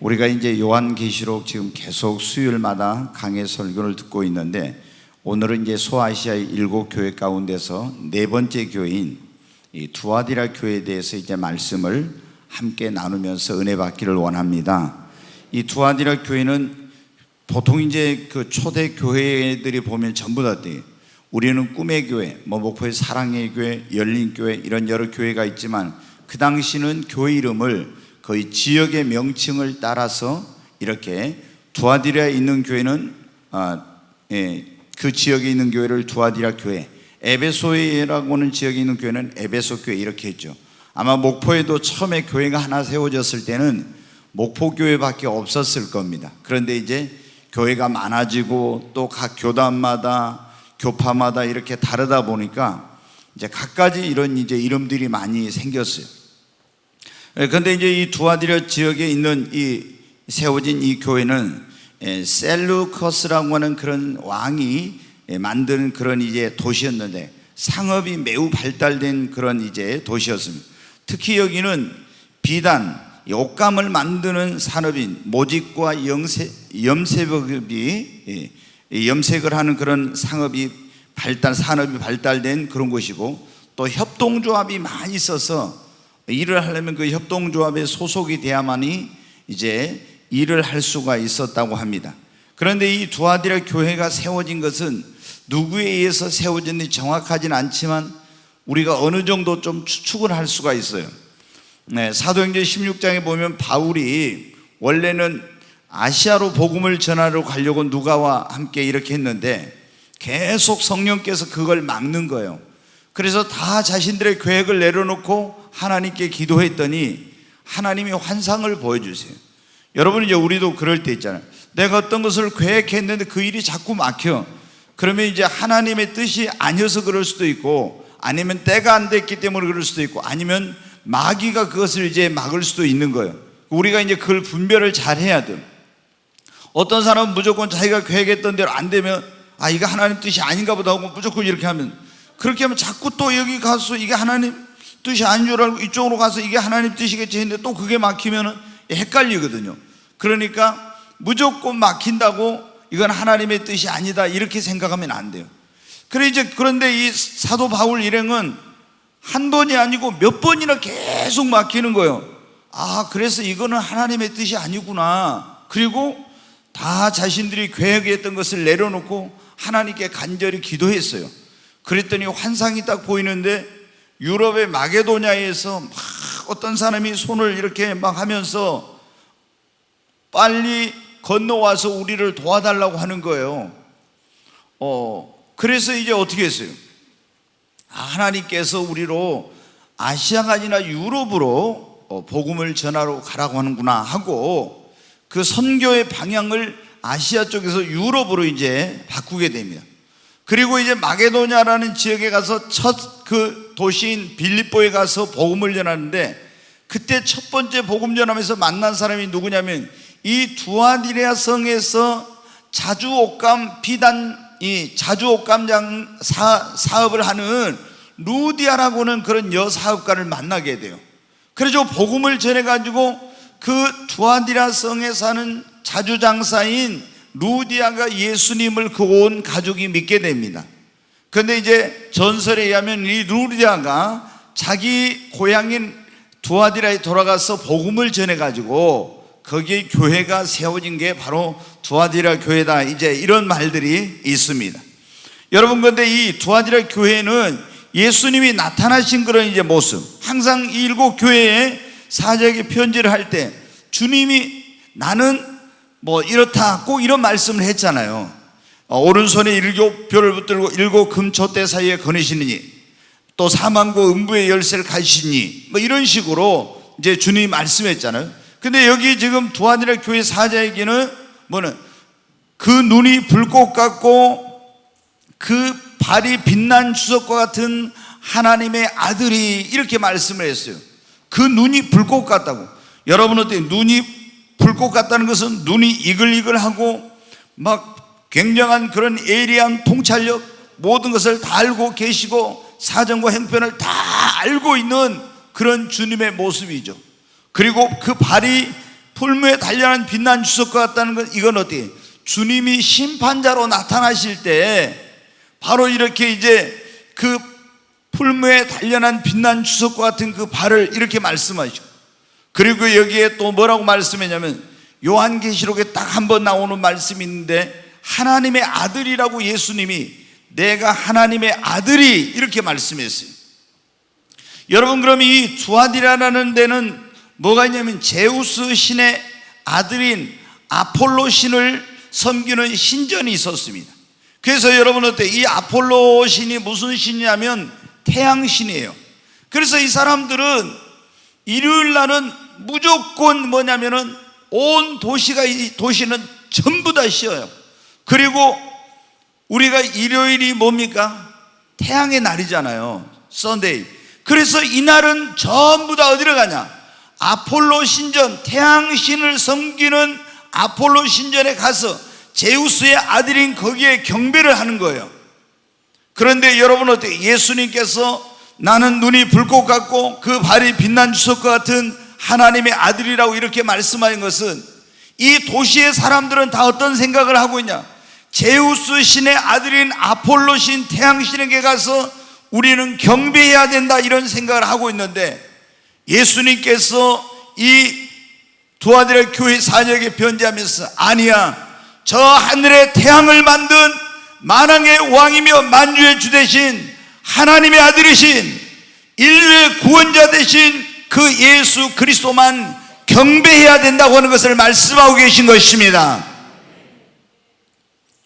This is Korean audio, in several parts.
우리가 이제 요한계시록 지금 계속 수요일마다 강해 설교를 듣고 있는데, 오늘은 이제 소아시아의 7교회 가운데서 네 번째 교회인 이 두아디라 교회에 대해서 이제 말씀을 함께 나누면서 은혜 받기를 원합니다. 이 두아디라 교회는 보통 이제 그 초대 교회들이 보면 전부 다 돼요. 우리는 꿈의 교회, 목포의 사랑의 교회, 열린 교회, 이런 여러 교회가 있지만, 그 당시는 교회 이름을 거의 지역의 명칭을 따라서 이렇게 두아디라에 있는 교회는 그 지역에 있는 교회를 두아디라 교회, 에베소라고 하는 지역에 있는 교회는 에베소 교회, 이렇게 했죠. 아마 목포에도 처음에 교회가 하나 세워졌을 때는 목포교회밖에 없었을 겁니다. 그런데 이제 교회가 많아지고 또 각 교단마다 교파마다 이렇게 다르다 보니까 이제 각가지 이런 이제 이름들이 많이 생겼어요. 그런데 이제 이 두아디라 지역에 있는 이 세워진 이 교회는 셀루커스라고 하는 그런 왕이 만든 그런 이제 도시였는데, 상업이 매우 발달된 그런 이제 도시였습니다. 특히 여기는 비단, 옷감을 만드는 산업인 모직과 염색을 하는 그런 산업이 발달된 그런 곳이고, 또 협동조합이 많이 있어서 일을 하려면 그 협동조합에 소속이 돼야만이 이제 일을 할 수가 있었다고 합니다. 그런데 이 두아디라 교회가 세워진 것은 누구에 의해서 세워졌는지 정확하지는 않지만 우리가 어느 정도 좀 추측을 할 수가 있어요. 사도행전 16장에 보면 바울이 원래는 아시아로 복음을 전하러 가려고 누가와 함께 이렇게 했는데 계속 성령께서 그걸 막는 거예요. 그래서 다 자신들의 계획을 내려놓고 하나님께 기도했더니 하나님이 환상을 보여주세요. 여러분, 이제 우리도 그럴 때 있잖아요. 내가 어떤 것을 계획했는데 그 일이 자꾸 막혀. 그러면 이제 하나님의 뜻이 아니어서 그럴 수도 있고, 아니면 때가 안 됐기 때문에 그럴 수도 있고, 아니면 마귀가 그것을 이제 막을 수도 있는 거예요. 우리가 이제 그걸 분별을 잘 해야 돼요. 어떤 사람은 무조건 자기가 계획했던 대로 안 되면 이거 하나님 뜻이 아닌가 보다 하고 무조건 이렇게 하면, 그렇게 하면 자꾸 또 여기 가서 이게 하나님 뜻이 아닌 줄 알고 이쪽으로 가서 이게 하나님 뜻이겠지 했는데 또 그게 막히면 헷갈리거든요. 그러니까 무조건 막힌다고 이건 하나님의 뜻이 아니다 이렇게 생각하면 안 돼요. 그런데 이 사도 바울 일행은 한 번이 아니고 몇 번이나 계속 막히는 거예요. 그래서 이거는 하나님의 뜻이 아니구나. 그리고 다 자신들이 계획했던 것을 내려놓고 하나님께 간절히 기도했어요. 그랬더니 환상이 딱 보이는데, 유럽의 마게도냐에서 막 어떤 사람이 손을 이렇게 막 하면서 빨리 건너와서 우리를 도와달라고 하는 거예요. 그래서 이제 어떻게 했어요? 하나님께서 우리로 아시아가 아니라 유럽으로 복음을 전하러 가라고 하는구나 하고, 그 선교의 방향을 아시아 쪽에서 유럽으로 이제 바꾸게 됩니다. 그리고 이제 마게도냐라는 지역에 가서 첫 그 도시인 빌립보에 가서 복음을 전하는데, 그때 첫 번째 복음 전하면서 만난 사람이 누구냐면 이 두아디라 성에서 자주옷감 비단 이 자주옷감장 사업을 하는 루디아라고는 그런 여사업가를 만나게 돼요. 그래서 복음을 전해가지고 그 두아디라 성에 사는 자주장사인 루디아가 예수님을 그 온 가족이 믿게 됩니다. 그런데 이제 전설에 의하면 이 루디아가 자기 고향인 두아디라에 돌아가서 복음을 전해가지고 거기에 교회가 세워진 게 바로 두아디라 교회다, 이제 이런 말들이 있습니다. 여러분, 그런데 이 두아디라 교회는 예수님이 나타나신 그런 이제 모습, 항상 이 7교회에 사자에게 편지를 할 때 주님이 나는 뭐 이렇다 꼭 이런 말씀을 했잖아요. 오른손에 7별을 붙들고 7 금초대 사이에 거느시니, 또 사망과 음부의 열쇠를 가지시니, 뭐 이런 식으로 이제 주님이 말씀했잖아요. 근데 여기 지금 두아디라 교회 사자에게는 그 눈이 불꽃 같고 그 발이 빛난 주석과 같은 하나님의 아들이, 이렇게 말씀을 했어요. 그 눈이 불꽃 같다고. 여러분 어때요? 눈이 불꽃 같다는 것은 눈이 이글이글하고 막 굉장한 그런 예리한 통찰력, 모든 것을 다 알고 계시고 사정과 형편을 다 알고 있는 그런 주님의 모습이죠. 그리고 그 발이 풀무에 단련한 빛난 주석과 같다는 건 이건 어떻게 주님이 심판자로 나타나실 때 바로 이렇게 이제 그 풀무에 단련한 빛난 주석과 같은 그 발을 이렇게 말씀하시고, 그리고 여기에 또 뭐라고 말씀했냐면 요한계시록에 딱 한 번 나오는 말씀이 있는데 하나님의 아들이라고 예수님이 내가 하나님의 아들이 이렇게 말씀했어요. 여러분, 그럼 이 두아디라라는 데는 뭐가 있냐면 제우스 신의 아들인 아폴로 신을 섬기는 신전이 있었습니다. 그래서 여러분 어때요? 이 아폴로 신이 무슨 신이냐면 태양신이에요. 그래서 이 사람들은 일요일 날은 무조건 뭐냐면은 온 도시가, 이 도시는 전부 다 쉬어요. 그리고 우리가 일요일이 뭡니까? 태양의 날이잖아요. 썬데이. 그래서 이날은 전부 다 어디로 가냐? 아폴로 신전, 태양신을 섬기는 아폴로 신전에 가서 제우스의 아들인 거기에 경배를 하는 거예요. 그런데 여러분 어때요? 예수님께서 나는 눈이 불꽃 같고 그 발이 빛난 주석과 같은 하나님의 아들이라고 이렇게 말씀하는 것은 이 도시의 사람들은 다 어떤 생각을 하고 있냐? 제우스 신의 아들인 아폴로 신 태양신에게 가서 우리는 경배해야 된다 이런 생각을 하고 있는데, 예수님께서 이 두아디라 교회 사역에 변제하면서 아니야, 저 하늘의 태양을 만든 만왕의 왕이며 만주의 주 되신 하나님의 아들이신 인류의 구원자 되신 그 예수 그리스도만 경배해야 된다고 하는 것을 말씀하고 계신 것입니다.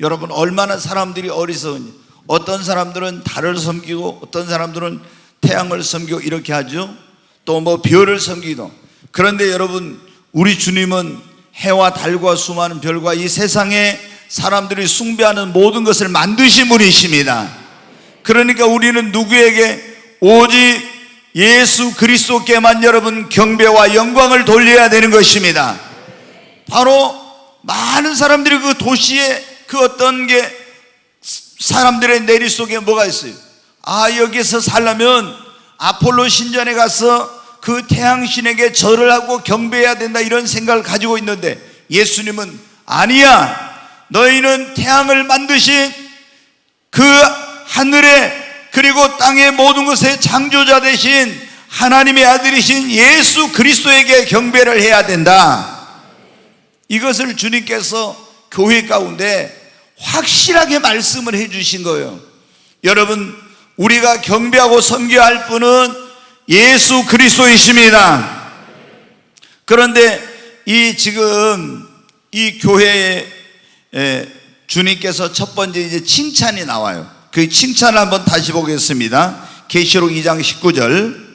여러분, 얼마나 사람들이 어리석은지. 어떤 사람들은 달을 섬기고 어떤 사람들은 태양을 섬기고 이렇게 하죠. 또 뭐 별을 섬기기도. 그런데 여러분, 우리 주님은 해와 달과 수많은 별과 이 세상에 사람들이 숭배하는 모든 것을 만드신 분이십니다. 그러니까 우리는 누구에게? 오직 예수 그리스도께만 여러분 경배와 영광을 돌려야 되는 것입니다. 바로 많은 사람들이 그 도시에 그 어떤 게 사람들의 내리 속에 뭐가 있어요? 아, 여기서 살려면 아폴로 신전에 가서 그 태양신에게 절을 하고 경배해야 된다 이런 생각을 가지고 있는데, 예수님은 아니야, 너희는 태양을 만드신 그 하늘에 그리고 땅의 모든 것의 창조자 되신 하나님의 아들이신 예수 그리스도에게 경배를 해야 된다. 이것을 주님께서 교회 가운데 확실하게 말씀을 해 주신 거예요. 여러분, 우리가 경배하고 섬겨야 할 분은 예수 그리스도이십니다. 그런데 지금 이 교회에 주님께서 첫 번째 이제 칭찬이 나와요. 그 칭찬을 한번 다시 보겠습니다. 계시록 2장 19절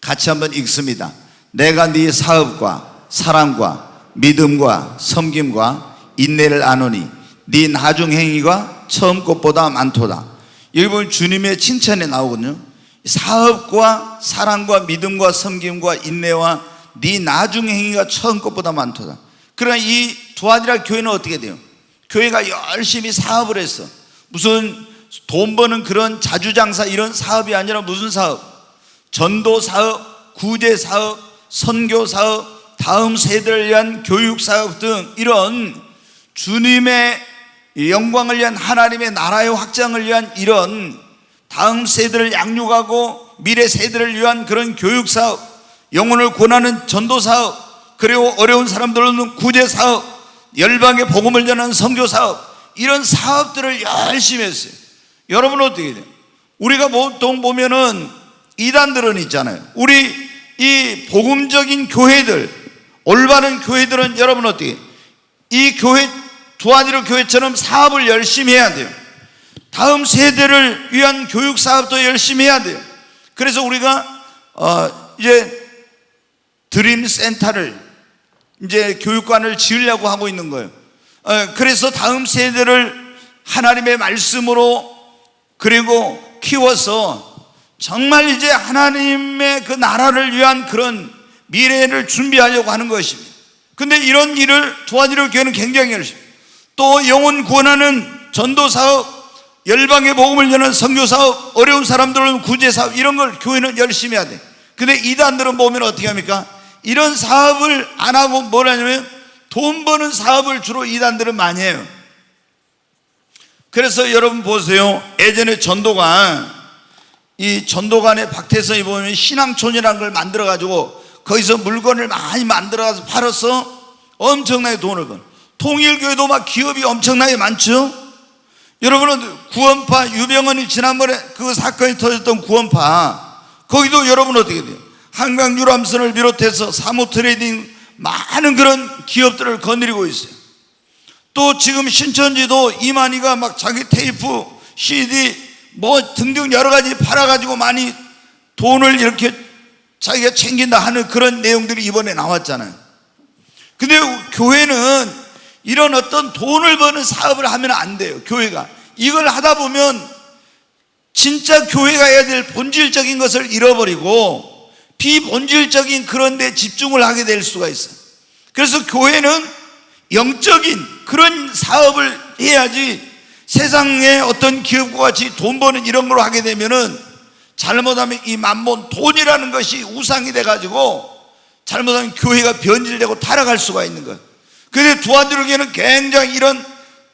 같이 한번 읽습니다. 내가 네 사업과 사랑과 믿음과 섬김과 인내를 아노니 네 나중 행위가 처음 것보다 많도다. 여기 보면 주님의 칭찬이 나오거든요. 사업과 사랑과 믿음과 섬김과 인내와 네 나중 행위가 처음 것보다 많도다. 그러나 이 두아디라 교회는 어떻게 돼요? 교회가 열심히 사업을 했어. 무슨 돈 버는 그런 자주장사 이런 사업이 아니라 무슨 사업? 전도 사업, 구제 사업, 선교 사업, 다음 세대를 위한 교육 사업 등 이런 주님의 영광을 위한 하나님의 나라의 확장을 위한 이런 다음 세대를 양육하고 미래 세대를 위한 그런 교육 사업, 영혼을 구원하는 전도 사업, 그리고 어려운 사람들은 구제 사업, 열방의 복음을 전하는 선교 사업, 이런 사업들을 열심히 했어요. 여러분은 어떻게 돼요? 우리가 보통 보면은 이단들은 있잖아요. 우리 이 복음적인 교회들, 올바른 교회들은 여러분 어떻게 해요? 이 교회 두아디라 교회처럼 사업을 열심히 해야 돼요. 다음 세대를 위한 교육 사업도 열심히 해야 돼요. 그래서 우리가 이제 드림 센터를 이제 교육관을 지으려고 하고 있는 거예요. 그래서 다음 세대를 하나님의 말씀으로 그리고 키워서 정말 이제 하나님의 그 나라를 위한 그런 미래를 준비하려고 하는 것입니다. 근데 이런 일을 두아디라 교회는 굉장히 열심히, 또 영혼 구원하는 전도 사업, 열방의 복음을 전하는 선교 사업, 어려운 사람들은 구제 사업, 이런 걸 교회는 열심히 해야 돼. 근데 이단들은 보면 어떻게 합니까? 이런 사업을 안 하고 뭘 하냐면 돈 버는 사업을 주로 이단들은 많이 해요. 그래서 여러분 보세요. 예전에 전도관, 이 전도관에 박태선이 보면 신앙촌이라는 걸 만들어 가지고 거기서 물건을 많이 만들어 가서 팔아서 엄청나게 돈을 번. 통일교회도 막 기업이 엄청나게 많죠. 여러분은 구원파, 유병헌이 지난번에 그 사건이 터졌던 구원파, 거기도 여러분 어떻게 돼요? 한강유람선을 비롯해서 사모트레이딩 많은 그런 기업들을 거느리고 있어요. 또 지금 신천지도 이만희가 막 자기 테이프, CD 뭐 등등 여러 가지 팔아가지고 많이 돈을 이렇게 자기가 챙긴다 하는 그런 내용들이 이번에 나왔잖아요. 근데 교회는 이런 어떤 돈을 버는 사업을 하면 안 돼요. 교회가 이걸 하다 보면 진짜 교회가 해야 될 본질적인 것을 잃어버리고 비본질적인 그런 데 집중을 하게 될 수가 있어요. 그래서 교회는 영적인 그런 사업을 해야지 세상에 어떤 기업과 같이 돈 버는 이런 걸 하게 되면은 잘못하면 이 만몬, 돈이라는 것이 우상이 돼가지고 잘못하면 교회가 변질되고 타락할 수가 있는 거예요. 그런데 두한주교회는 굉장히 이런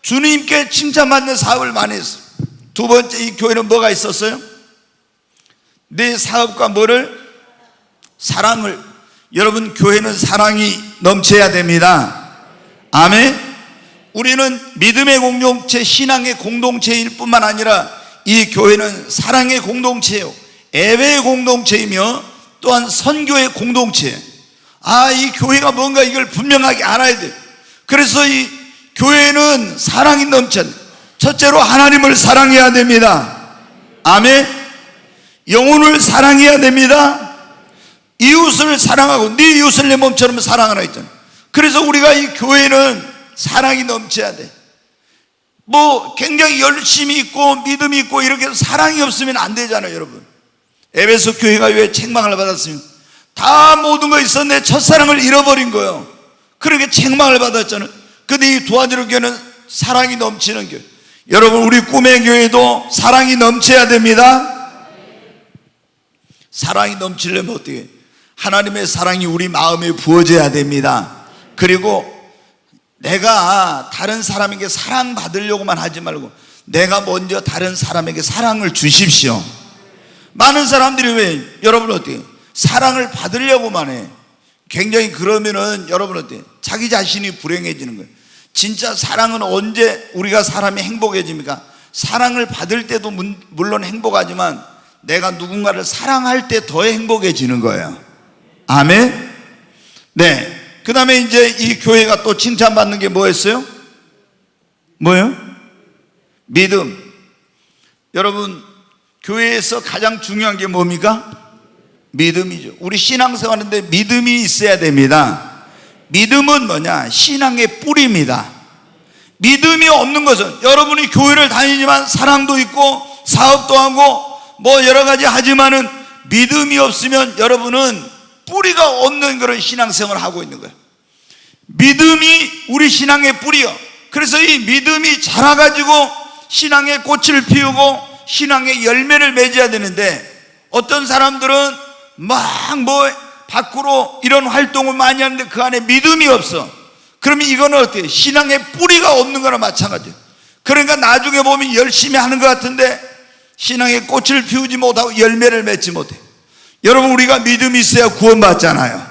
주님께 칭찬받는 사업을 많이 했어요. 두 번째, 이 교회는 뭐가 있었어요? 내 사업과 뭐를? 사랑을. 여러분, 교회는 사랑이 넘쳐야 됩니다. 아멘. 우리는 믿음의 공동체, 신앙의 공동체일 뿐만 아니라 이 교회는 사랑의 공동체요, 예배의 공동체이며 또한 선교의 공동체. 이 교회가 뭔가 이걸 분명하게 알아야 돼요. 그래서 이 교회는 사랑이 넘쳐. 첫째로 하나님을 사랑해야 됩니다. 아멘. 영혼을 사랑해야 됩니다. 이웃을 사랑하고 네 이웃을 내 몸처럼 사랑하라 했잖아요. 그래서 우리가 이 교회는 사랑이 넘쳐야 돼. 뭐 굉장히 열심히 있고 믿음이 있고 이렇게 해서 사랑이 없으면 안 되잖아요. 여러분, 에베소 교회가 왜 책망을 받았습니까? 다 모든 거 있었는데 첫사랑을 잃어버린 거예요. 그렇게 책망을 받았잖아요. 근데 이 두한주로 교회는 사랑이 넘치는 교회. 여러분, 우리 꿈의 교회도 사랑이 넘쳐야 됩니다. 사랑이 넘치려면 어떻게 해요? 하나님의 사랑이 우리 마음에 부어져야 됩니다. 그리고 내가 다른 사람에게 사랑받으려고만 하지 말고 내가 먼저 다른 사람에게 사랑을 주십시오. 많은 사람들이 왜 여러분 어떻게 사랑을 받으려고만 해? 굉장히 그러면은 여러분 어때요? 자기 자신이 불행해지는 거예요. 진짜 사랑은 언제 우리가 사람이 행복해집니까? 사랑을 받을 때도 물론 행복하지만 내가 누군가를 사랑할 때 더 행복해지는 거예요. 아멘. 네. 그 다음에 이제 이 교회가 또 칭찬받는 게 뭐였어요? 뭐요? 믿음. 여러분, 교회에서 가장 중요한 게 뭡니까? 믿음이죠. 우리 신앙생활인데 믿음이 있어야 됩니다. 믿음은 뭐냐? 신앙의 뿌리입니다. 믿음이 없는 것은 여러분이 교회를 다니지만 사랑도 있고 사업도 하고 뭐 여러 가지 하지만은 믿음이 없으면 여러분은 뿌리가 없는 그런 신앙생활을 하고 있는 거예요. 믿음이 우리 신앙의 뿌리요. 그래서 이 믿음이 자라가지고 신앙의 꽃을 피우고 신앙의 열매를 맺어야 되는데 어떤 사람들은 막 뭐 밖으로 이런 활동을 많이 하는데 그 안에 믿음이 없어. 그러면 이거는 어때요? 신앙의 뿌리가 없는 거나 마찬가지예요. 그러니까 나중에 보면 열심히 하는 것 같은데 신앙의 꽃을 피우지 못하고 열매를 맺지 못해. 여러분, 우리가 믿음이 있어야 구원받잖아요.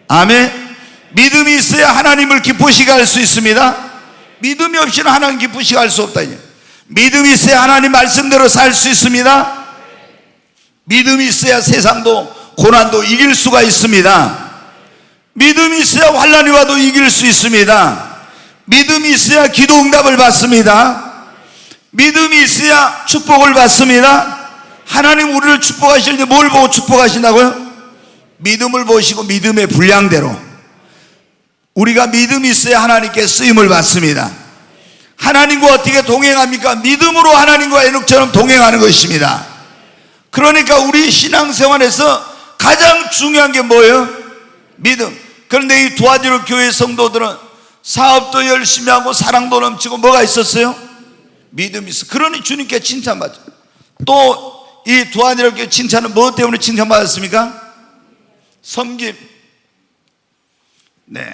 아멘. 믿음이 있어야 하나님을 기쁘시게 할 수 있습니다. 믿음이 없이는 하나님 기쁘시게 할 수 없다. 믿음이 있어야 하나님 말씀대로 살 수 있습니다. 믿음이 있어야 세상도 고난도 이길 수가 있습니다. 믿음이 있어야 환난이 와도 이길 수 있습니다. 믿음이 있어야 기도 응답을 받습니다. 믿음이 있어야 축복을 받습니다. 하나님 우리를 축복하실 때 뭘 보고 축복하신다고요? 믿음을 보시고 믿음의 분량대로. 우리가 믿음이 있어야 하나님께 쓰임을 받습니다. 하나님과 어떻게 동행합니까? 믿음으로 하나님과 에녹처럼 동행하는 것입니다. 그러니까 우리 신앙생활에서 가장 중요한 게 뭐예요? 믿음. 그런데 이 두한주로 교회 성도들은 사업도 열심히 하고 사랑도 넘치고 뭐가 있었어요? 믿음이 있어. 그러니 주님께 칭찬받죠. 또 이 두한주로 교회 칭찬은 무엇 때문에 칭찬받았습니까? 섬김. 네.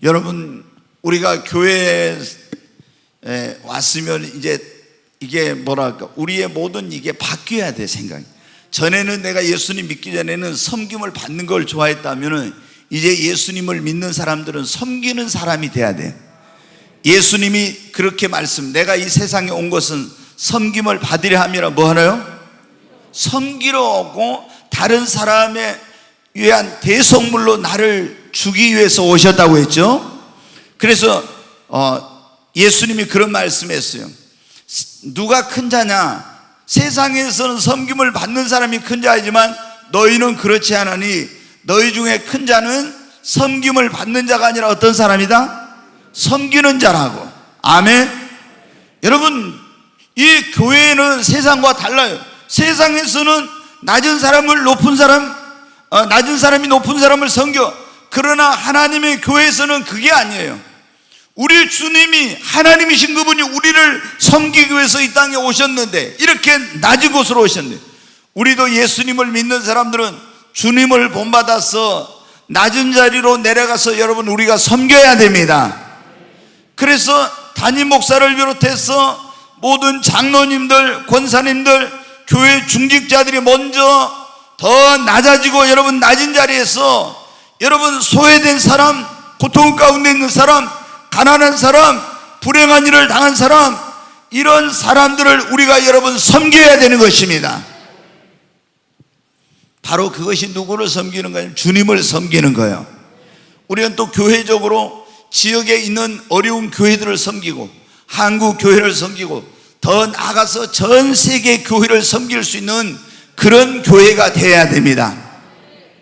여러분, 우리가 교회에 왔으면 이제 이게 뭐랄까, 우리의 모든 이게 바뀌어야 돼, 생각이. 전에는 내가 예수님 믿기 전에는 섬김을 받는 걸 좋아했다면은 이제 예수님을 믿는 사람들은 섬기는 사람이 돼야 돼. 예수님이 그렇게 내가 이 세상에 온 것은 섬김을 받으려 함이라 뭐 하나요? 섬기러 오고 다른 사람에 위한 대속물로 나를 주기 위해서 오셨다고 했죠. 그래서 예수님이 그런 말씀했어요. 누가 큰 자냐? 세상에서는 섬김을 받는 사람이 큰 자이지만 너희는 그렇지 않으니 너희 중에 큰 자는 섬김을 받는 자가 아니라 어떤 사람이다? 섬기는 자라고. 아멘. 여러분, 이 교회는 세상과 달라요. 세상에서는 낮은 사람이 높은 사람을 섬겨. 그러나 하나님의 교회에서는 그게 아니에요. 우리 주님이 하나님이신 그분이 우리를 섬기기 위해서 이 땅에 오셨는데, 이렇게 낮은 곳으로 오셨는데, 우리도 예수님을 믿는 사람들은 주님을 본받아서 낮은 자리로 내려가서 여러분 우리가 섬겨야 됩니다. 그래서 담임 목사를 비롯해서 모든 장로님들, 권사님들, 교회 중직자들이 먼저 더 낮아지고, 여러분 낮은 자리에서 여러분 소외된 사람, 고통 가운데 있는 사람, 가난한 사람, 불행한 일을 당한 사람, 이런 사람들을 우리가 여러분 섬겨야 되는 것입니다. 바로 그것이 누구를 섬기는 거예요? 주님을 섬기는 거예요. 우리는 또 교회적으로 지역에 있는 어려운 교회들을 섬기고, 한국 교회를 섬기고, 더 나아가서 전 세계 교회를 섬길 수 있는 그런 교회가 되어야 됩니다.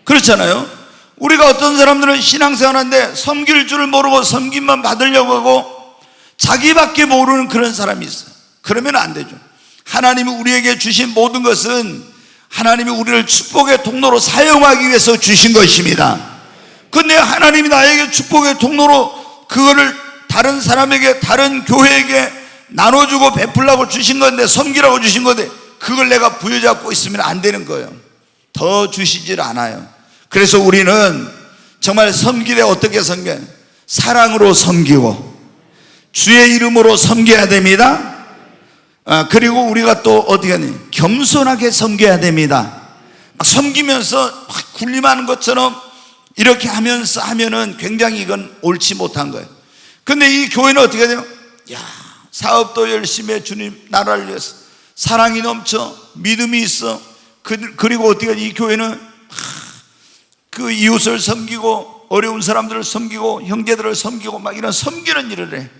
그렇잖아요. 우리가 어떤 사람들은 신앙생활하는데 섬길 줄을 모르고 섬김만 받으려고 하고 자기밖에 모르는 그런 사람이 있어요. 그러면 안 되죠. 하나님이 우리에게 주신 모든 것은 하나님이 우리를 축복의 통로로 사용하기 위해서 주신 것입니다. 근데 하나님이 나에게 축복의 통로로 그거를 다른 사람에게, 다른 교회에게 나눠주고 베풀라고 주신 건데, 섬기라고 주신 건데, 그걸 내가 부여잡고 있으면 안 되는 거예요. 더 주시질 않아요. 그래서 우리는 정말 섬기되 어떻게 섬겨요? 사랑으로 섬기고 주의 이름으로 섬겨야 됩니다. 그리고 우리가 또 어떻게 하니? 겸손하게 섬겨야 됩니다. 막 섬기면서 막 군림하는 것처럼 이렇게 하면은 굉장히 이건 옳지 못한 거예요. 근데 이 교회는 어떻게 돼요? 사업도 열심히 해. 주님 나라를 위해서 사랑이 넘쳐, 믿음이 있어. 그리고 어떻게 하니? 이 교회는 그 이웃을 섬기고 어려운 사람들을 섬기고 형제들을 섬기고 막 이런 섬기는 일을 해.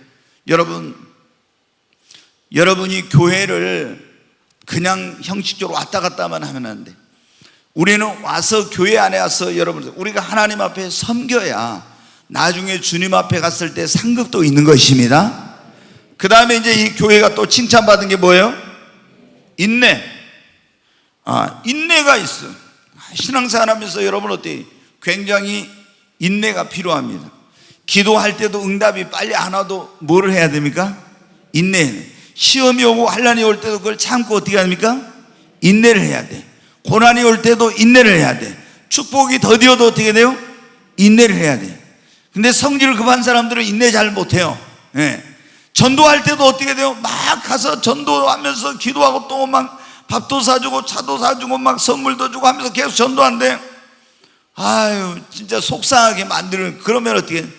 여러분이 교회를 그냥 형식적으로 왔다 갔다만 하면 안 돼. 우리는 와서 교회 안에 와서 여러분 우리가 하나님 앞에 섬겨야 나중에 주님 앞에 갔을 때 상급도 있는 것입니다. 그 다음에 이제 이 교회가 또 칭찬받은 게 뭐예요? 인내. 인내가 있어. 신앙생활 하면서 여러분 어때요? 굉장히 인내가 필요합니다. 기도할 때도 응답이 빨리 안 와도 뭐를 해야 됩니까? 인내. 시험이 오고 환난이 올 때도 그걸 참고 어떻게 합니까? 인내를 해야 돼. 고난이 올 때도 인내를 해야 돼. 축복이 더디어도 어떻게 돼요? 인내를 해야 돼. 근데 성질 급한 사람들은 인내 잘 못해요. 전도할 때도 어떻게 돼요? 막 가서 전도하면서 기도하고 또 막 밥도 사주고 차도 사주고 막 선물도 주고 하면서 계속 전도한대. 아유 진짜 속상하게 만드는. 그러면 어떻게 돼?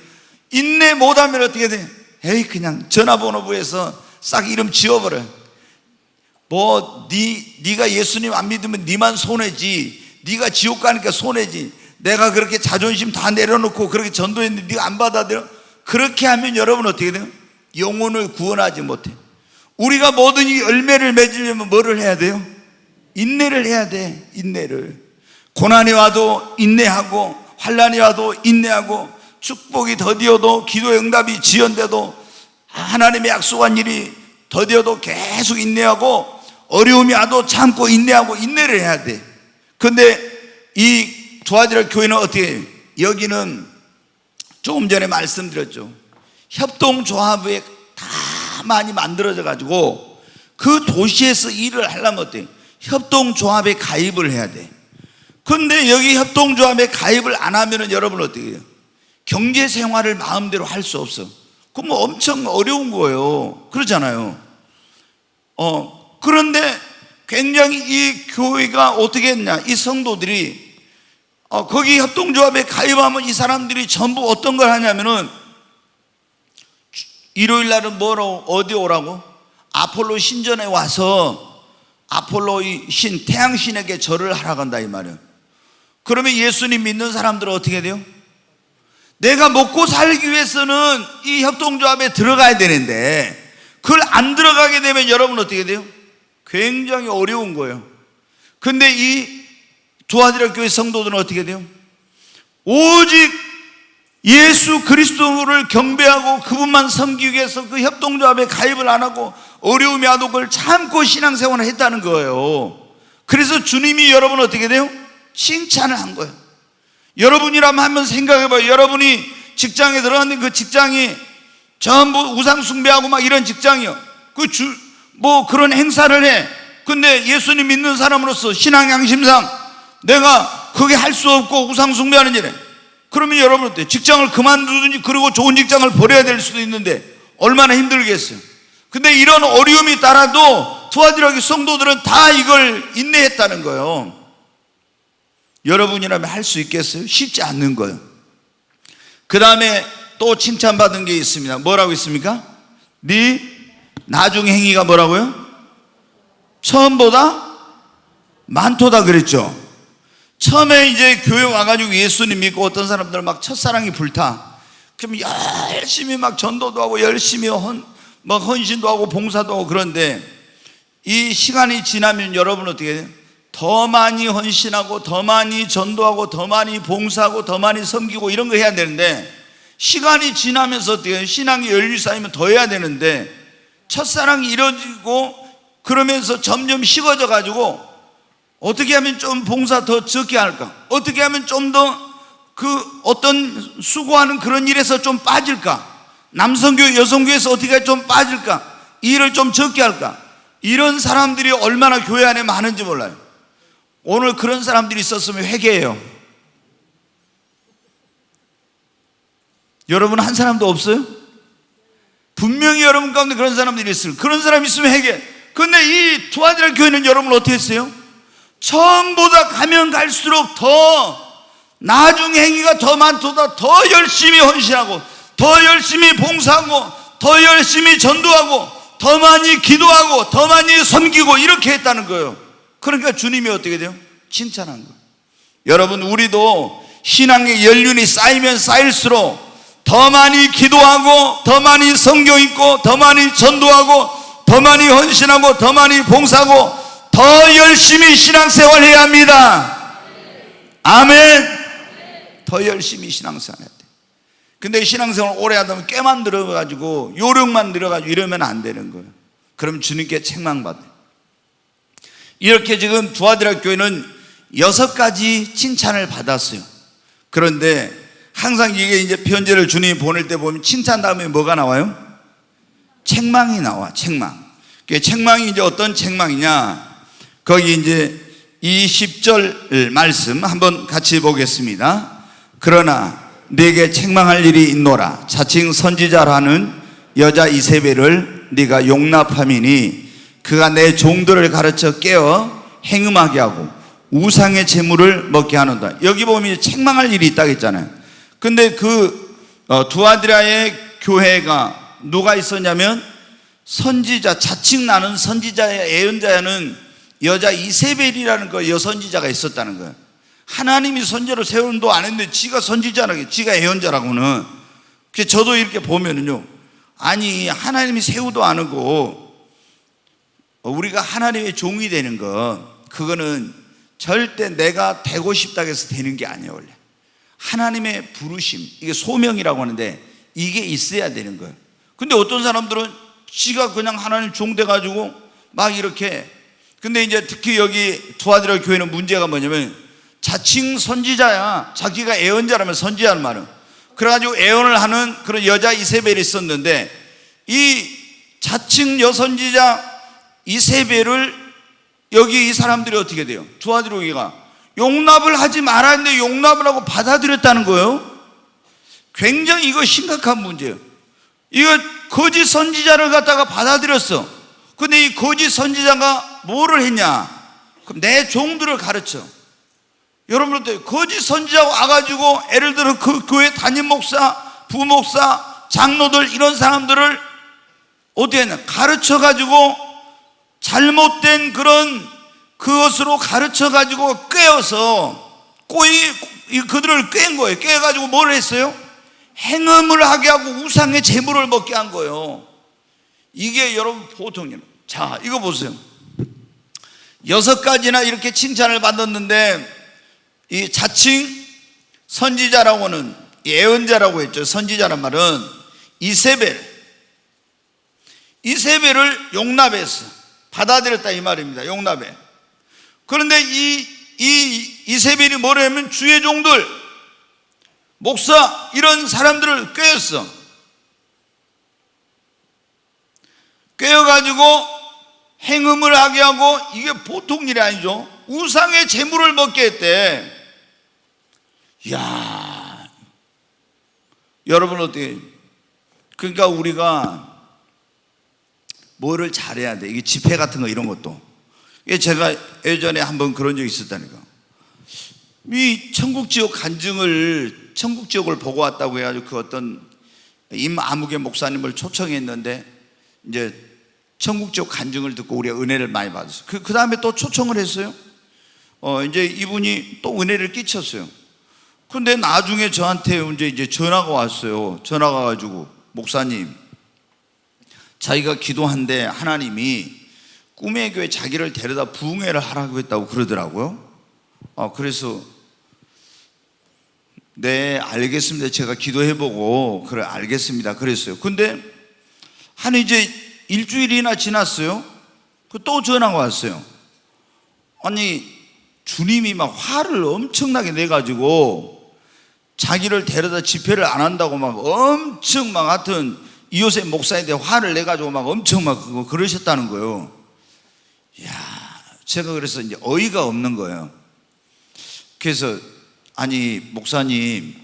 인내 못하면 어떻게 돼? 에이 그냥 전화번호부에서 싹 이름 지워버려. 뭐 네가 예수님 안 믿으면 네만 손해지, 네가 지옥 가니까 손해지, 내가 그렇게 자존심 다 내려놓고 그렇게 전도했는데 네가 안 받아들여? 그렇게 하면 여러분 어떻게 돼요? 영혼을 구원하지 못해. 우리가 뭐든지 열매를 맺으려면 뭐를 해야 돼요? 인내를 해야 돼. 인내를. 고난이 와도 인내하고, 환난이 와도 인내하고, 축복이 더디어도, 기도의 응답이 지연돼도, 하나님의 약속한 일이 더디어도 계속 인내하고, 어려움이 와도 참고 인내하고, 인내를 해야 돼. 근데 이 도와드릴 교회는 어떻게 해요? 여기는 조금 전에 말씀드렸죠. 협동조합에 다 많이 만들어져 가지고 그 도시에서 일을 하려면 어때요? 협동조합에 가입을 해야 돼. 근데 여기 협동조합에 가입을 안 하면은 여러분 어떻게 해요? 경제 생활을 마음대로 할 수 없어. 그럼 뭐 엄청 어려운 거예요. 그러잖아요. 그런데 굉장히 이 교회가 어떻게 했냐, 이 성도들이 거기 협동조합에 가입하면 이 사람들이 전부 어떤 걸 하냐면은 일요일 날은 뭐라고, 어디 오라고? 아폴로 신전에 와서 아폴로 신, 태양신에게 절을 하러 간다 이 말이에요. 그러면 예수님 믿는 사람들은 어떻게 돼요? 내가 먹고 살기 위해서는 이 협동조합에 들어가야 되는데 그걸 안 들어가게 되면 여러분 어떻게 돼요? 굉장히 어려운 거예요. 근데 이 두아디라 교회 성도들은 어떻게 돼요? 오직 예수 그리스도를 경배하고 그분만 섬기기 위해서 그 협동조합에 가입을 안 하고 어려움이 와도 그걸 참고 신앙생활을 했다는 거예요. 그래서 주님이 여러분 어떻게 돼요? 칭찬을 한 거예요. 여러분이라면 한번 생각해봐요. 여러분이 직장에 들어갔는데 그 직장이 전부 우상 숭배하고 막 이런 직장이요. 뭐 그런 행사를 해. 근데 예수님 믿는 사람으로서 신앙 양심상 내가 그게 할 수 없고 우상 숭배하는 일에, 그러면 여러분 어때요? 직장을 그만두든지 그리고 좋은 직장을 버려야 될 수도 있는데 얼마나 힘들겠어요. 근데 이런 어려움이 따라도 두아디라 성도들은 다 이걸 인내했다는 거예요. 여러분이라면 할 수 있겠어요? 쉽지 않는 거예요. 그 다음에 또 칭찬받은 게 있습니다. 뭐라고 있습니까? 네 나중 행위가 뭐라고요? 처음보다 많도다 그랬죠. 처음에 이제 교회 와가지고 예수님 믿고 어떤 사람들은 막 첫사랑이 불타. 그럼 열심히 막 전도도 하고 열심히 헌신도 하고 봉사도 하고. 그런데 이 시간이 지나면 여러분 어떻게 돼요? 더 많이 헌신하고 더 많이 전도하고 더 많이 봉사하고 더 많이 섬기고 이런 거 해야 되는데, 시간이 지나면서 어떻게 해요? 신앙이 열리 쌓이면 더 해야 되는데 첫사랑이 이루어지고 그러면서 점점 식어져 가지고 어떻게 하면 좀 봉사 더 적게 할까? 어떻게 하면 좀 더 그 어떤 수고하는 그런 일에서 좀 빠질까? 남성교회, 여성교회에서 어떻게 좀 빠질까? 이 일을 좀 적게 할까? 이런 사람들이 얼마나 교회 안에 많은지 몰라요. 오늘 그런 사람들이 있었으면 회개해요. 여러분 한 사람도 없어요? 분명히 여러분 가운데 그런 사람들이 있어요. 그런 사람이 있으면 회개. 근데 이 두아디라 교회는 여러분 어떻게 했어요? 처음보다 가면 갈수록 더 나중 행위가 더 많도다. 더 열심히 헌신하고 더 열심히 봉사하고 더 열심히 전도하고 더 많이 기도하고 더 많이 섬기고 이렇게 했다는 거예요. 그러니까 주님이 어떻게 돼요? 칭찬한 거예요. 여러분 우리도 신앙의 연륜이 쌓이면 쌓일수록 더 많이 기도하고 더 많이 성경 읽고 더 많이 전도하고 더 많이 헌신하고 더 많이 봉사하고 더 열심히 신앙생활 해야 합니다. 아멘. 더 열심히 신앙생활 해야 돼. 근데 신앙생활 오래 하다 보면 깨만 들어가지고 요령만 들어가지고 이러면 안 되는 거예요. 그럼 주님께 책망받아요. 이렇게 지금 두아디라 교회는 6가지 칭찬을 받았어요. 그런데 항상 이게 이제 편지를 주님이 보낼 때 보면 칭찬 다음에 뭐가 나와요? 책망이 나와. 책망. 책망이 이제 어떤 책망이냐? 거기 이제 이 10절 말씀 한번 같이 보겠습니다. 그러나 네게 책망할 일이 있노라. 자칭 선지자라는 여자 이세벨을 네가 용납함이니 그가 내 종들을 가르쳐 깨어 행음하게 하고 우상의 제물을 먹게 하는다. 여기 보면 책망할 일이 있다고 했잖아요. 근데 두아디라의 교회가 누가 있었냐면 선지자, 자칭 나는 선지자의 예언자야는 여자 이세벨이라는 그 여선지자가 있었다는 거예요. 하나님이 선지자로 세운도 안 했는데 지가 선지자라고, 지가 예언자라고는. 그래서 저도 이렇게 보면은요, 아니 하나님이 세우도 안 하고 우리가 하나님의 종이 되는 거, 그거는 절대 내가 되고 싶다고 해서 되는 게 아니에요. 원래 하나님의 부르심, 이게 소명이라고 하는데 이게 있어야 되는 거예요. 근데 어떤 사람들은 지가 그냥 하나님 종 돼가지고 막 이렇게. 근데 이제 특히 여기 두아디라 교회는 문제가 뭐냐면 자칭 선지자야. 자기가 예언자라면 선지자는 말은. 그래가지고 예언을 하는 그런 여자 이세벨이 있었는데 이 자칭 여선지자 이세벨을 여기 이 사람들이 어떻게 돼요? 두아디라 교회가 용납을 하지 말았는데 용납을 하고 받아들였다는 거예요. 굉장히 이거 심각한 문제예요. 이거 거짓 선지자를 갖다가 받아들였어. 근데 이 거짓 선지자가 뭐를 했냐? 그럼 내 종들을 가르쳐. 여러분들 거짓 선지자가 와가지고 예를 들어 그 교회 담임 목사, 부목사, 장로들 이런 사람들을 어떻게 했냐? 가르쳐가지고 잘못된 그런 그것으로 가르쳐가지고 꿰어서 그들을 꿰은 거예요. 꿰가지고 뭘 했어요? 행음을 하게 하고 우상의 재물을 먹게 한 거예요. 이게 여러분 보통이에요. 자, 이거 보세요. 6가지나 이렇게 칭찬을 받았는데 이 자칭 선지자라고는 예언자라고 했죠. 선지자란 말은 이세벨을 용납했어. 받아들였다 이 말입니다. 용납해. 그런데 이세벨이 뭐냐면 주의 종들, 목사 이런 사람들을 꿰었어. 꿰어가지고 행음을 하게 하고, 이게 보통 일이 아니죠. 우상의 재물을 먹게 했대. 이야, 여러분 어떻게? 그러니까 우리가 뭐를 잘해야 돼. 이게 집회 같은 거 이런 것도. 이게 제가 예전에 한번 그런 적이 있었다니까. 이 천국지옥 간증을, 천국지옥을 보고 왔다고 해가지고 그 어떤 임아무개 목사님을 초청했는데 이제 천국지옥 간증을 듣고 우리가 은혜를 많이 받았어요. 그 다음에 또 초청을 했어요. 이제 이분이 또 은혜를 끼쳤어요. 근데 나중에 저한테 이제 전화가 왔어요. 전화가 와가지고 목사님, 자기가 기도한데 하나님이 꿈의 교회 자기를 데려다 부흥회를 하라고 했다고 그러더라고요. 그래서 네 알겠습니다. 제가 기도해보고 그래 알겠습니다 그랬어요. 근데 한 이제 일주일이나 지났어요. 또 전화가 왔어요. 아니 주님이 막 화를 엄청나게 내가지고 자기를 데려다 집회를 안 한다고 막 엄청 막 하여튼 이호셉 목사에 대해 화를 내가지고 막 엄청 막 그러셨다는 거예요. 이야, 제가 그래서 이제 어이가 없는 거예요. 그래서 아니 목사님,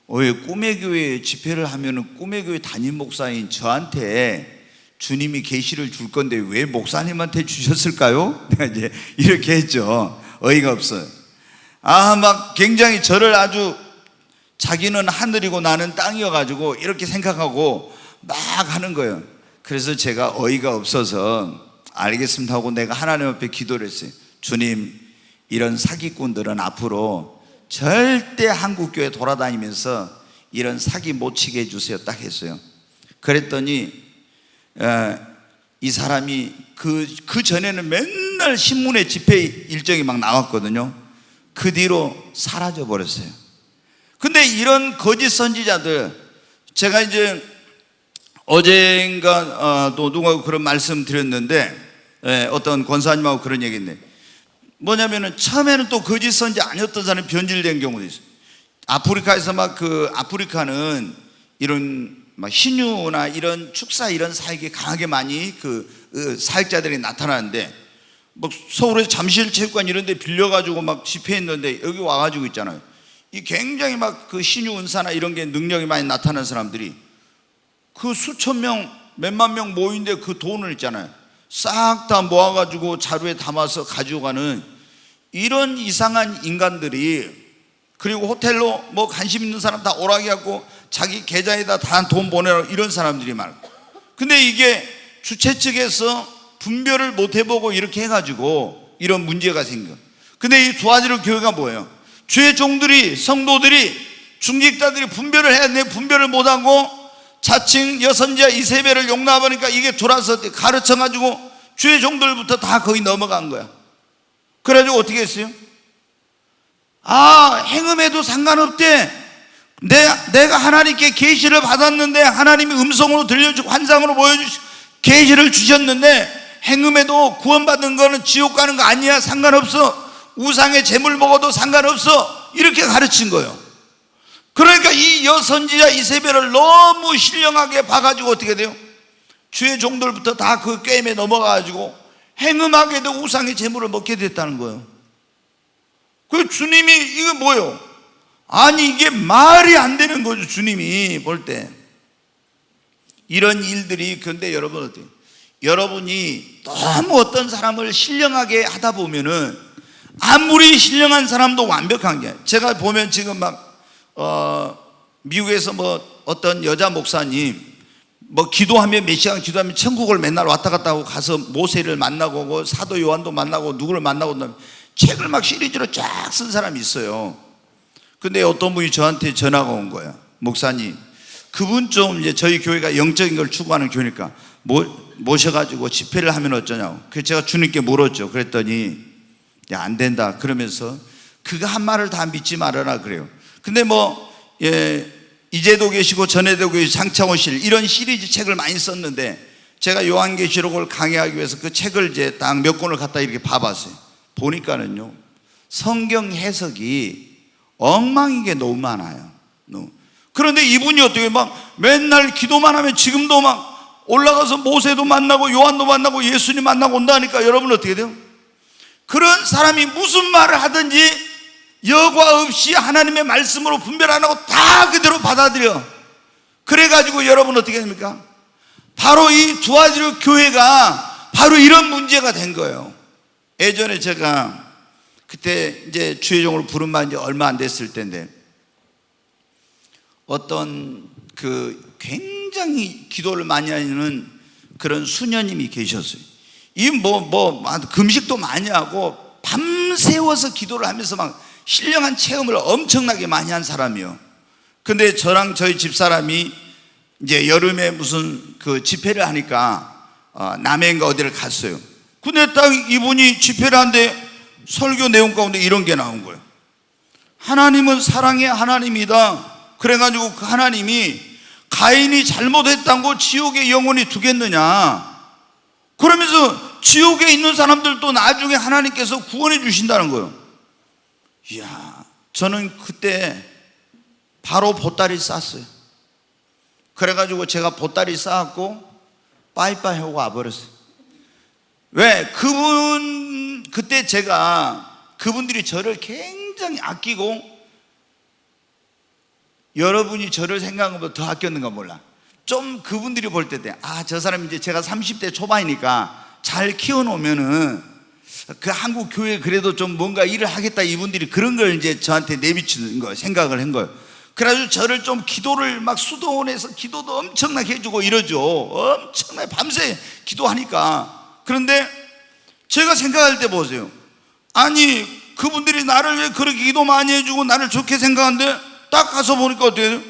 왜 꿈의 교회 집회를 하면은 꿈의 교회 담임 목사인 저한테 주님이 계시를 줄 건데 왜 목사님한테 주셨을까요? 내가 이제 이렇게 했죠. 어이가 없어요. 막 굉장히 저를 아주 자기는 하늘이고 나는 땅이어가지고 이렇게 생각하고 막 하는 거예요. 그래서 제가 어이가 없어서 알겠습니다 하고 내가 하나님 앞에 기도를 했어요. 주님, 이런 사기꾼들은 앞으로 절대 한국교회 돌아다니면서 이런 사기 못 치게 해주세요 딱 했어요. 그랬더니 이 사람이 그 전에는 맨날 신문에 집회 일정이 막 나왔거든요. 그 뒤로 사라져 버렸어요. 근데 이런 거짓 선지자들, 제가 이제 어젠가 또 누가 그런 말씀 드렸는데 어떤 권사님하고 그런 얘기인데 뭐냐면은 처음에는 또 거짓 선지자 아니었던 사람이 변질된 경우도 있어요. 아프리카에서 막 아프리카는 이런 막 신유나 이런 축사 이런 사역이 강하게 많이 사역자들이 나타나는데 뭐 서울에서 잠실체육관 이런 데 빌려가지고 막 집회했는데 여기 와가지고 있잖아요. 이 굉장히 막 신유 은사나 이런 게 능력이 많이 나타나는 사람들이 수천 명, 몇만 명 모인데 그 돈을 있잖아요. 싹 다 모아가지고 자루에 담아서 가지고 가는 이런 이상한 인간들이, 그리고 호텔로 뭐 관심 있는 사람 다 오라게 하고 자기 계좌에다 다 돈 보내라고 이런 사람들이 많고. 근데 이게 주최 측에서 분별을 못 해보고 이렇게 해가지고 이런 문제가 생겨. 근데 이 도와주는 교회가 뭐예요? 주의 종들이, 성도들이, 중직자들이 분별을 해야 돼. 분별을 못하고 자칭 여선지자 이세벨을 용납하니까 이게 돌아서 가르쳐가지고 주의 종들부터 다 거기 넘어간 거야. 그래가지고 어떻게 했어요? 행음해도 상관없대. 내가 하나님께 계시를 받았는데 하나님이 음성으로 들려주고 환상으로 보여주시고 계시를 주셨는데 행음해도 구원받는 거는 지옥 가는 거 아니야. 상관없어. 우상의 재물 먹어도 상관없어. 이렇게 가르친 거예요. 그러니까 이 여선지자 이세벨을 너무 신령하게 봐가지고 어떻게 돼요? 주의 종들부터 다 그 게임에 넘어가가지고 행음하게도 우상의 재물을 먹게 됐다는 거예요. 그 주님이 이거 뭐예요? 아니 이게 말이 안 되는 거죠. 주님이 볼 때 이런 일들이. 그런데 여러분 어때요? 여러분이 너무 어떤 사람을 신령하게 하다 보면은 아무리 신령한 사람도 완벽한 게, 제가 보면 지금 막 미국에서 뭐 어떤 여자 목사님 뭐 기도하면 몇 시간 기도하면 천국을 맨날 왔다 갔다 하고 가서 모세를 만나고 오고 사도 요한도 만나고 누구를 만나고 책을 막 시리즈로 쫙 쓴 사람이 있어요. 근데 어떤 분이 저한테 전화가 온 거야. 목사님, 그분 좀 이제 저희 교회가 영적인 걸 추구하는 교회니까 모셔가지고 집회를 하면 어쩌냐고. 그래서 제가 주님께 물었죠. 그랬더니 야, 안 된다 그러면서 그가 한 말을 다 믿지 말아라 그래요. 근데 뭐 이제도 계시고 전에도 계시고 장차오실 이런 시리즈 책을 많이 썼는데, 제가 요한계시록을 강의하기 위해서 그 책을 이제 딱 몇 권을 갖다 이렇게 봐봤어요. 보니까는요, 성경 해석이 엉망인 게 너무 많아요. 그런데 이분이 어떻게 막 맨날 기도만 하면 지금도 막 올라가서 모세도 만나고 요한도 만나고 예수님 만나고 온다니까. 여러분 어떻게 돼요? 그런 사람이 무슨 말을 하든지 여과 없이 하나님의 말씀으로 분별 안 하고 다 그대로 받아들여. 그래가지고 여러분 어떻게 됩니까? 바로 이 두아지르 교회가 바로 이런 문제가 된 거예요. 예전에 제가 그때 이제 주의종으로 부른 만 이제 얼마 안 됐을 때인데, 어떤 그 굉장히 기도를 많이 하는 그런 수녀님이 계셨어요. 이 금식도 많이 하고 밤새워서 기도를 하면서 막 신령한 체험을 엄청나게 많이 한 사람이요. 근데 저랑 저희 집사람이 이제 여름에 무슨 그 집회를 하니까 남해인가 어디를 갔어요. 근데 딱 이분이 집회를 하는데 설교 내용 가운데 이런 게 나온 거예요. 하나님은 사랑의 하나님이다. 그래가지고 그 하나님이 가인이 잘못했다고 지옥에 영원히 두겠느냐, 그러면서 지옥에 있는 사람들도 나중에 하나님께서 구원해 주신다는 거예요. 이야, 저는 그때 바로 보따리 쌌어요. 그래가지고 제가 보따리 싸갖고 빠이빠이 하고 와버렸어요. 왜? 그때 제가 그분들이 저를 굉장히 아끼고, 여러분이 저를 생각한 것보다 더 아꼈는가 몰라. 좀 그분들이 볼 때 저 사람 이제 제가 30대 초반이니까 잘 키워놓으면은 그 한국 교회 그래도 좀 뭔가 일을 하겠다, 이분들이 그런 걸 이제 저한테 내비치는 거 생각을 한 거예요. 그래가지고 저를 좀 기도를 막 수도원에서 기도도 엄청나게 해주고 이러죠. 엄청나게 밤새 기도하니까. 그런데 제가 생각할 때 보세요. 아니 그분들이 나를 왜 그렇게 기도 많이 해주고 나를 좋게 생각하는데 딱 가서 보니까 어떻게 돼요?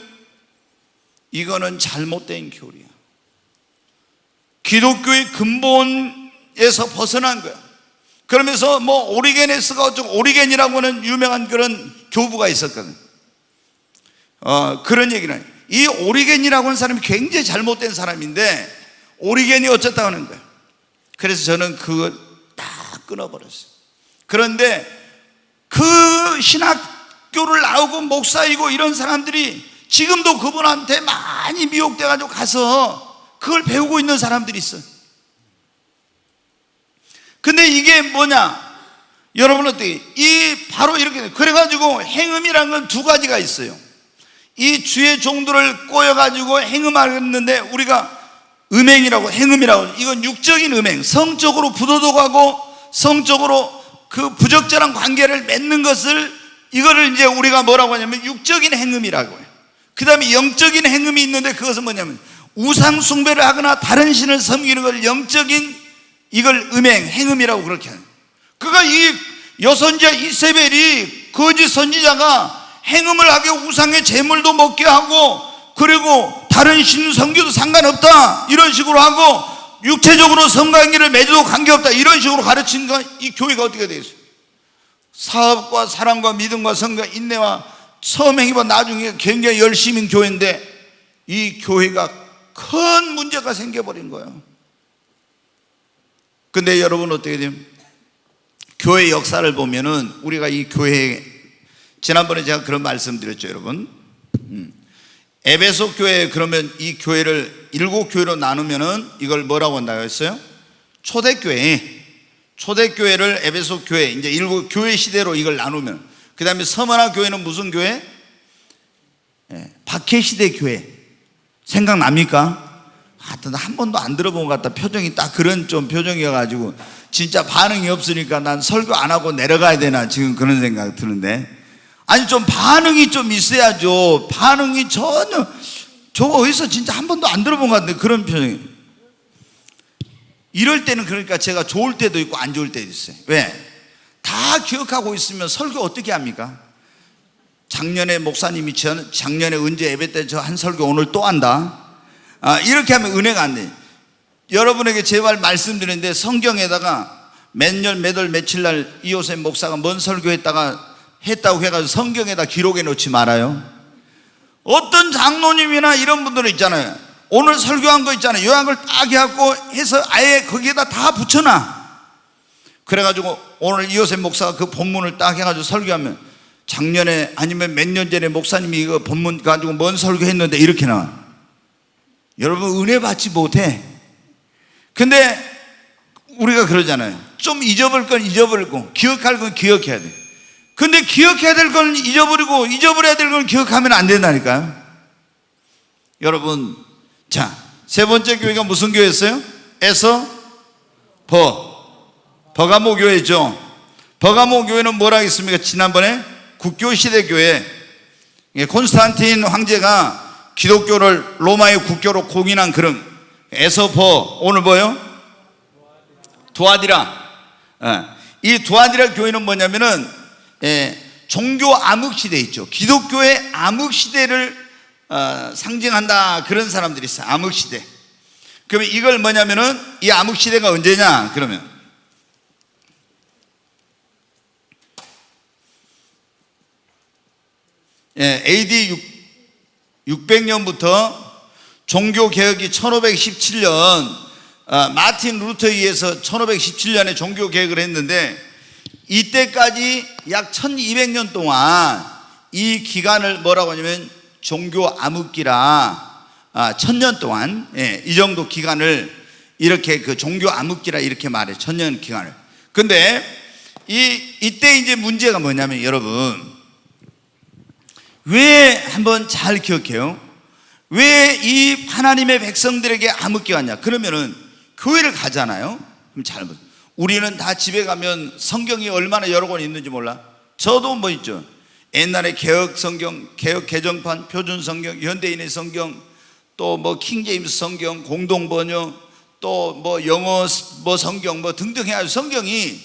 이거는 잘못된 교리야. 기독교의 근본에서 벗어난 거야. 그러면서 뭐 오리게네스가 어쩌고, 오리겐이라고 하는 유명한 그런 교부가 있었거든. 그런 얘기는, 이 오리겐이라고 하는 사람이 굉장히 잘못된 사람인데 오리겐이 어쨌다고 하는 거야. 그래서 저는 그거 다 끊어버렸어요. 그런데 그 신학교를 나오고 목사이고 이런 사람들이 지금도 그분한테 많이 미혹돼가지고 가서 그걸 배우고 있는 사람들이 있어요. 근데 이게 뭐냐? 여러분 어떻게? 바로 이렇게 그래가지고 행음이라는 건 두 가지가 있어요. 이 주의 종들을 꼬여가지고 행음하겠는데 우리가 음행이라고, 행음이라고, 이건 육적인 음행, 성적으로 부도덕하고 성적으로 그 부적절한 관계를 맺는 것을, 이거를 이제 우리가 뭐라고 하냐면 육적인 행음이라고 해요. 그 다음에 영적인 행음이 있는데 그것은 뭐냐면 우상 숭배를 하거나 다른 신을 섬기는 걸 영적인, 이걸 음행, 행음이라고 그렇게 하는. 그가 이 여선지자 이세벨이 거짓 선지자가 행음을 하게 우상의 제물도 먹게 하고, 그리고 다른 신 섬겨도 상관없다 이런 식으로 하고, 육체적으로 성관계를 맺어도 관계없다 이런 식으로 가르치니까 이 교회가 어떻게 되겠어요? 사업과 사랑과 믿음과 성과 인내와 처음 행위와 나중에 굉장히 열심인 교회인데 이 교회가 큰 문제가 생겨버린 거예요. 근데 여러분 어떻게 돼요? 교회 역사를 보면은 우리가 이 교회, 지난번에 제가 그런 말씀 드렸죠, 여러분. 에베소 교회, 그러면 이 교회를 7교회로 나누면은 이걸 뭐라고 한다고 했어요? 초대교회. 초대교회를 에베소 교회, 이제 7교회 시대로 이걸 나누면, 그 다음에 서머나 교회는 무슨 교회? 박해시대 교회 생각납니까? 하여튼 한 번도 안 들어본 것 같다. 표정이 딱 그런 좀 표정이어가지고 진짜 반응이 없으니까 난 설교 안 하고 내려가야 되나 지금 그런 생각 드는데, 아니 좀 반응이 좀 있어야죠. 반응이 전혀, 저거 어디서 진짜 한 번도 안 들어본 것 같은데 그런 표정이. 이럴 때는 그러니까 제가 좋을 때도 있고 안 좋을 때도 있어요. 왜? 다 기억하고 있으면 설교 어떻게 합니까? 작년에 목사님이 작년에 은재 예배 때 저 한 설교 오늘 또 한다, 이렇게 하면 은혜가 안 돼. 여러분에게 제발 말씀드리는데, 성경에다가 몇 년 몇 월 며칠 날 이호셉 목사가 뭔 설교했다고 해가지고 성경에다 기록해 놓지 말아요. 어떤 장로님이나 이런 분들은 있잖아요, 오늘 설교한 거 있잖아요, 요약을 딱 해갖고 해서 아예 거기에다 다 붙여놔. 그래가지고 오늘 이호셉 목사가 그 본문을 딱 해가지고 설교하면 작년에 아니면 몇 년 전에 목사님이 이거 본문 가지고 뭔 설교했는데 이렇게 나와. 여러분 은혜 받지 못해. 근데 우리가 그러잖아요, 좀 잊어버릴 건 잊어버리고 기억할 건 기억해야 돼. 근데 기억해야 될 건 잊어버리고 잊어버려야 될 건 기억하면 안 된다니까요. 여러분, 자, 세 번째 교회가 무슨 교회였어요? 버가모 교회죠. 버가모 교회는 뭐라 했습니까? 지난번에 국교시대 교회, 콘스탄틴 황제가 기독교를 로마의 국교로 공인한 그런 에서버, 오늘 뭐요? 두아디라. 이 두아디라 교회는 뭐냐면은 종교 암흑시대 있죠. 기독교의 암흑시대를 상징한다, 그런 사람들이 있어요. 암흑시대. 그러면 이걸 뭐냐면은, 이 암흑시대가 언제냐 그러면 AD 600년부터 종교개혁이 1517년 마틴 루터에 의해서 1517년에 종교개혁을 했는데, 이때까지 약 1200년 동안 이 기간을 뭐라고 하냐면 종교 암흑기라, 1000년 동안, 이 정도 기간을 이렇게 그 종교 암흑기라 이렇게 말해, 1000년 기간을. 근데 이때 이제 문제가 뭐냐면, 여러분 왜 한번 잘 기억해요. 왜 이 하나님의 백성들에게 암흑기가 왔냐? 그러면은 교회를 가잖아요. 그럼 잘 보세요. 우리는 다 집에 가면 성경이 얼마나 여러 권 있는지 몰라. 저도 뭐 있죠. 옛날에 개혁 성경, 개혁 개정판, 표준 성경, 현대인의 성경, 또 뭐 킹제임스 성경, 공동 번역, 또 뭐 영어 뭐 성경 뭐 등등 해가지고 성경이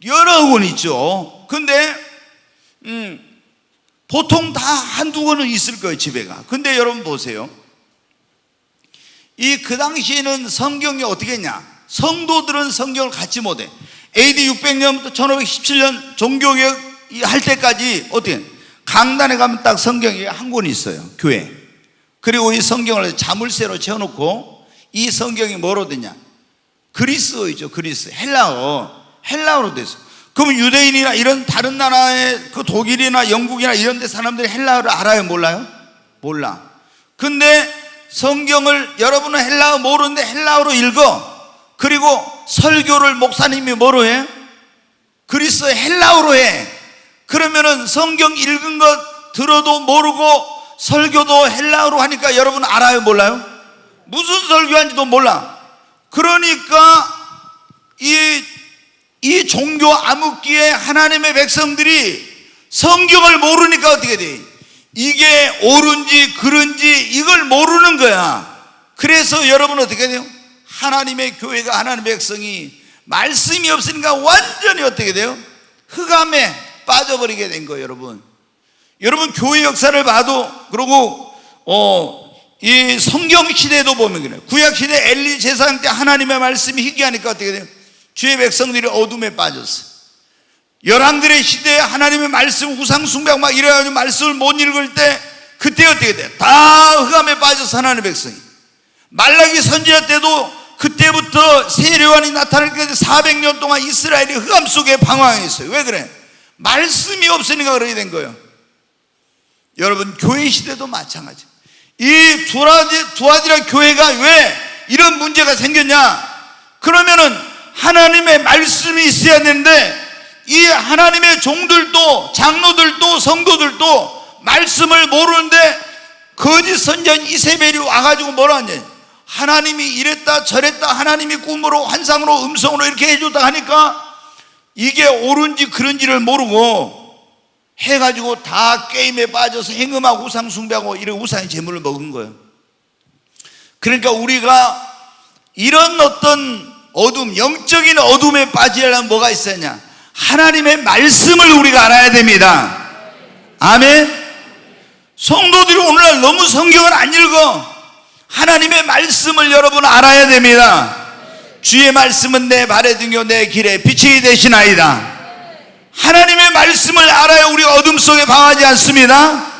여러 권 있죠. 근데 보통 다 한두 권은 있을 거예요, 집에가. 근데 여러분 보세요. 그 당시에는 성경이 어떻게 했냐? 성도들은 성경을 갖지 못해. AD 600년부터 1517년 종교개혁 할 때까지 어떻게, 강단에 가면 딱 성경이 한 권이 있어요, 교회. 그리고 이 성경을 자물쇠로 채워놓고, 이 성경이 뭐로 되냐? 그리스어이죠. 그리스, 헬라어로 됐어요. 그럼 유대인이나 이런 다른 나라의 그 독일이나 영국이나 이런 데 사람들이 헬라어를 알아요, 몰라요? 몰라. 근데 성경을 여러분은 헬라어 모르는데 헬라어로 읽어. 그리고 설교를 목사님이 뭐로 해? 그리스어 헬라어로 해. 그러면은 성경 읽은 것 들어도 모르고 설교도 헬라어로 하니까 여러분 알아요, 몰라요? 무슨 설교한지도 몰라. 그러니까 이 종교 암흑기에 하나님의 백성들이 성경을 모르니까 어떻게 돼? 이게 옳은지 그른지 이걸 모르는 거야. 그래서 여러분 어떻게 돼요? 하나님의 교회가, 하나님의 백성이 말씀이 없으니까 완전히 어떻게 돼요? 흑암에 빠져버리게 된 거예요. 여러분 교회 역사를 봐도, 그리고 이 성경 시대도 보면 그래요. 구약 시대 엘리 제사장 때 하나님의 말씀이 희귀하니까 어떻게 돼요? 주의 백성들이 어둠에 빠졌어. 열왕들의 시대에 하나님의 말씀, 우상 숭배 막 이래가지고 말씀을 못 읽을 때 그때 어떻게 돼? 다 흑암에 빠져서 하나님의 백성이. 말라기 선지자 때도 그때부터 세례요한이 나타날 때까지 400년 동안 이스라엘이 흑암 속에 방황했어요. 왜 그래? 말씀이 없으니까 그렇게 된 거예요. 여러분 교회 시대도 마찬가지. 이 두아디라 교회가 왜 이런 문제가 생겼냐? 그러면은 하나님의 말씀이 있어야 되는데, 이 하나님의 종들도, 장로들도, 성도들도 말씀을 모르는데 거짓 선지자 이세벨이 와가지고 뭐라 하냐, 하나님이 이랬다 저랬다, 하나님이 꿈으로 환상으로 음성으로 이렇게 해줬다 하니까 이게 옳은지 그런지를 모르고 해가지고 다 게임에 빠져서 행음하고 우상 숭배하고 이런 우상의 제물을 먹은 거예요. 그러니까 우리가 이런 어떤 어둠, 영적인 어둠에 빠지려면 뭐가 있어야 하냐, 하나님의 말씀을 우리가 알아야 됩니다. 아멘. 성도들이 오늘날 너무 성경을 안 읽어. 하나님의 말씀을 여러분 알아야 됩니다. 주의 말씀은 내 발의 등이요 내 길에 빛이 되시나이다. 하나님의 말씀을 알아야 우리가 어둠 속에 방하지 않습니다.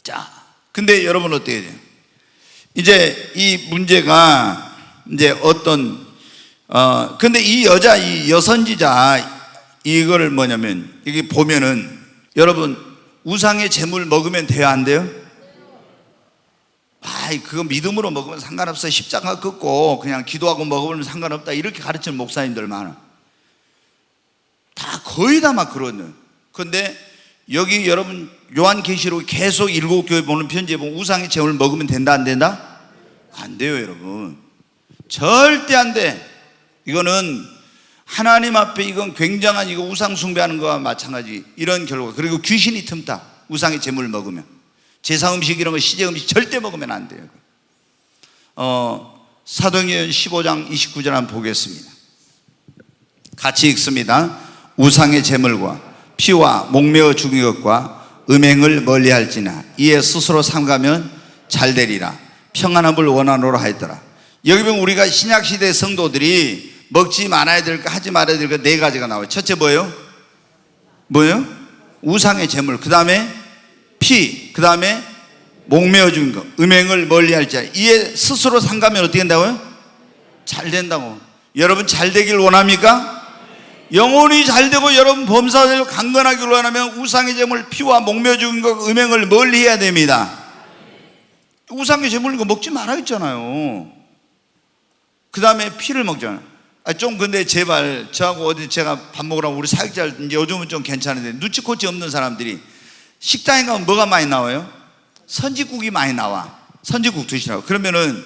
자, 근데 여러분 어떻게 돼요? 이제 이 문제가 이제 어떤 근데 이 여자, 이 여선지자 이거를 뭐냐면 이게 보면은 여러분 우상의 제물 먹으면 돼요, 안 돼요? 아이, 그거 믿음으로 먹으면 상관없어. 십자가 긋고 그냥 기도하고 먹으면 상관없다. 이렇게 가르치는 목사님들 많아. 다 거의 다 막 그러네. 근데 여기 여러분 요한계시록 계속 7교회 보는 편지에 보면 우상의 제물 먹으면 된다, 안 된다? 안 돼요, 여러분. 절대 안 돼. 이거는 하나님 앞에 이건 굉장한 이거 우상 숭배하는 거와 마찬가지 이런 결과. 그리고 귀신이 틈타. 우상의 제물을 먹으면 제사 음식 이런 거 시제 음식 절대 먹으면 안 돼요. 사도행전 15장 29절 한번 보겠습니다. 같이 읽습니다. 우상의 제물과 피와 목매어 죽인 것과 음행을 멀리할지나 이에 스스로 삼가면 잘되리라. 평안함을 원하노라 하였더라. 여기 보면 우리가 신약시대 성도들이 먹지 말아야 될 거, 하지 말아야 될 거 네 가지가 나와요. 첫째 뭐예요? 뭐예요? 우상의 제물. 그 다음에 피. 그 다음에 목매어 죽인 것. 음행을 멀리할지라. 이에 스스로 삼가면 어떻게 된다고요? 잘 된다고. 여러분 잘 되길 원합니까? 영혼이 잘 되고 여러분 범사되고 강건하길 원하면 우상의 제물, 피와 목매어 죽인 것, 음행을 멀리해야 됩니다. 우상의 제물 이거 먹지 말아 했잖아요. 그 다음에 피를 먹잖아요. 좀 근데 제발 저하고 어디 제가 밥 먹으라고 우리 사역자들 이제 요즘은 좀 괜찮은데 눈치코치 없는 사람들이 식당에 가면 뭐가 많이 나와요? 선지국이 많이 나와. 선지국 드시라고. 그러면은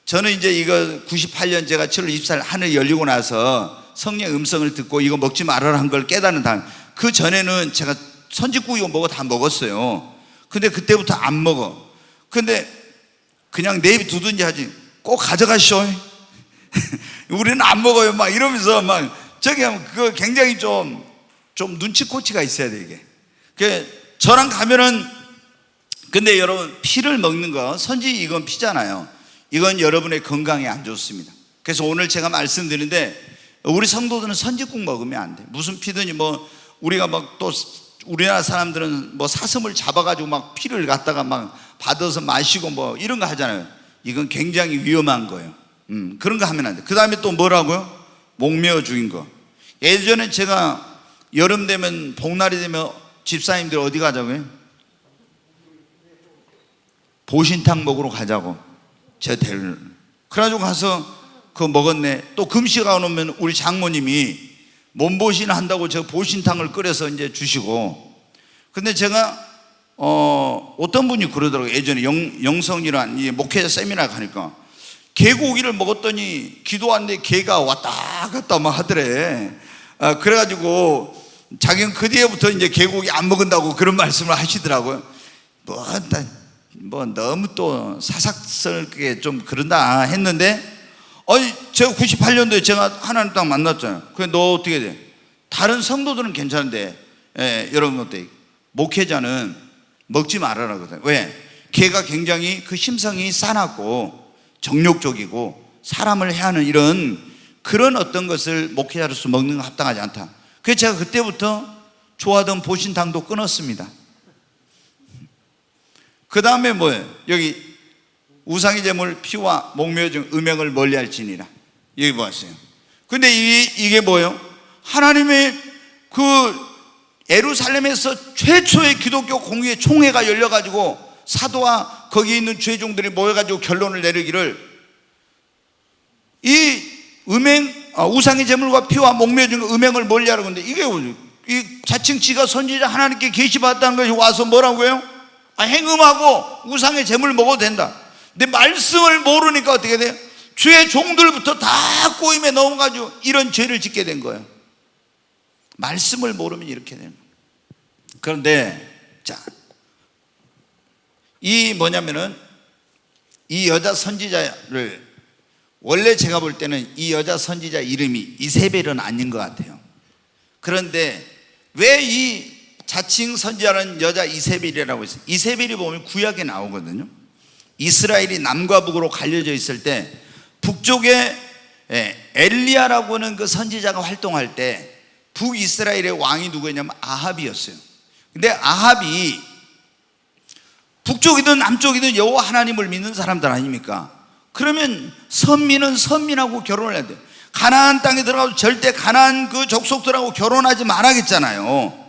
저는 이제 이거 98년 제가 7월 24일 하늘 열리고 나서 성령 음성을 듣고 이거 먹지 말아라 한 걸 깨닫는 다음, 그 전에는 제가 선지국 이거 먹어 다 먹었어요. 근데 그때부터 안 먹어. 근데 그냥 내비두든지 하지 꼭 가져가시오. 우리는 안 먹어요. 막 이러면서 막 저기 하면 그거 굉장히 좀 눈치코치가 있어야 돼 이게. 저랑 가면은 근데 여러분 피를 먹는 거 선지 이건 피잖아요. 이건 여러분의 건강에 안 좋습니다. 그래서 오늘 제가 말씀드리는데 우리 성도들은 선지국 먹으면 안 돼. 무슨 피든지 뭐 우리가 막 또 우리나라 사람들은 뭐 사슴을 잡아가지고 막 피를 갖다가 막 받아서 마시고 뭐 이런 거 하잖아요. 이건 굉장히 위험한 거예요. 그런 거 하면 안 돼. 그 다음에 또 뭐라고요? 목매어 죽인 거. 예전에 제가 여름 되면 복날이 되면 집사님들 어디 가자고요? 보신탕 먹으러 가자고. 그래가지고 가서 그거 먹었네. 또 금시가 오면 우리 장모님이 몸보신 한다고 저 보신탕을 끓여서 이제 주시고. 근데 제가 어떤 분이 그러더라고요. 예전에 영성이란 이 목회자 세미나 가니까 개고기를 먹었더니 기도하는데 개가 왔다 갔다 막 하더래. 그래가지고 자기는 그 뒤에부터 이제 개고기 안 먹는다고 그런 말씀을 하시더라고요. 뭐 너무 또 사삭스럽게 좀 그런다 했는데, 제가 98년도에 제가 하나님 딱 만났잖아요. 그래 너 어떻게 돼? 다른 성도들은 괜찮은데 여러분 어때? 목회자는 먹지 말아라 그러거든요. 왜? 걔가 굉장히 그 심성이 싸납고 정욕적이고 사람을 해하는 이런 그런 어떤 것을 목회자로서 먹는 거 합당하지 않다. 그래서 제가 그때부터 좋아하던 보신탕도 끊었습니다. 그 다음에 뭐예요? 여기 우상의 제물 피와 목매어 죽인 음행을 멀리할지니라. 여기 보았어요. 근데 이게 뭐예요? 하나님의 그 예루살렘에서 최초의 기독교 공의회 총회가 열려가지고 사도와 거기 있는 죄종들이 모여가지고 결론을 내리기를 이 우상의 제물과 피와 목매어 죽인 음행을 멀리하라고 하는데 이게 이 자칭 지가 선지자 하나님께 계시받았다는 것이 와서 뭐라고 해요? 행음하고 우상의 제물 먹어도 된다. 근데 말씀을 모르니까 어떻게 돼요? 주의 종들부터 다 꼬임에 넘어가지고 이런 죄를 짓게 된 거예요. 말씀을 모르면 이렇게 되는 거예요. 그런데 자, 이 여자 선지자를, 원래 제가 볼 때는 이 여자 선지자 이름이 이세벨은 아닌 것 같아요. 그런데 왜 이 자칭 선지자라는 여자 이세벨이라고 했어요? 이세벨이 보면 구약에 나오거든요. 이스라엘이 남과 북으로 갈려져 있을 때 북쪽에 엘리야라고 하는 그 선지자가 활동할 때 북이스라엘의 왕이 누구였냐면 아합이었어요. 근데 아합이 북쪽이든 남쪽이든 여호와 하나님을 믿는 사람들 아닙니까? 그러면 선민은 선민하고 결혼을 해야 돼요. 가나안 땅에 들어가서 절대 가나안 그 족속들하고 결혼하지 말아야겠잖아요.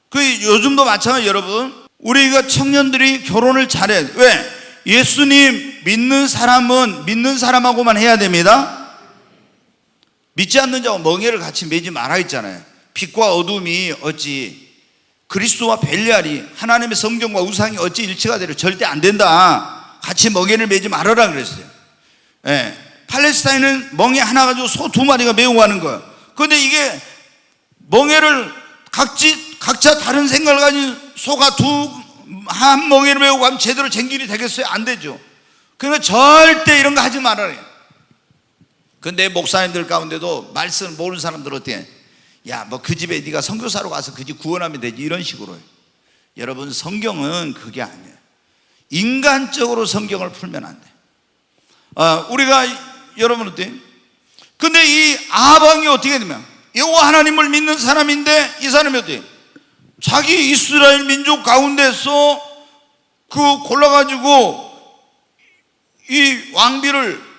그 요즘도 마찬가지. 여러분, 우리가 청년들이 결혼을 잘해. 왜? 예수님 믿는 사람은 믿는 사람하고만 해야 됩니다. 믿지 않는 자와 멍에를 같이 매지 말아 있잖아요. 빛과 어둠이 어찌, 그리스도와 벨리알이, 하나님의 성경과 우상이 어찌 일치가 되려? 절대 안 된다. 같이 멍에를 매지 말아라 그랬어요. 팔레스타인은 멍에 하나 가지고 소 2마리가 메고 가는 거예요. 그런데 이게 멍에를 각자 다른 생각을 가진 소가 한 멍에를 메고 가면 제대로 쟁길이 되겠어요? 안 되죠. 그러니까 절대 이런 거 하지 말아라. 근데 목사님들 가운데도 말씀을 모르는 사람들 어떻게 해? 야, 뭐 그 집에 네가 선교사로 가서 그 집 구원하면 되지, 이런 식으로 해요. 여러분, 성경은 그게 아니에요. 인간적으로 성경을 풀면 안 돼. 우리가 여러분 어때요? 근데 이 아방이 어떻게 되면 여호와 하나님을 믿는 사람인데, 이 사람이 어때요? 자기 이스라엘 민족 가운데서 그 골라가지고 이 왕비를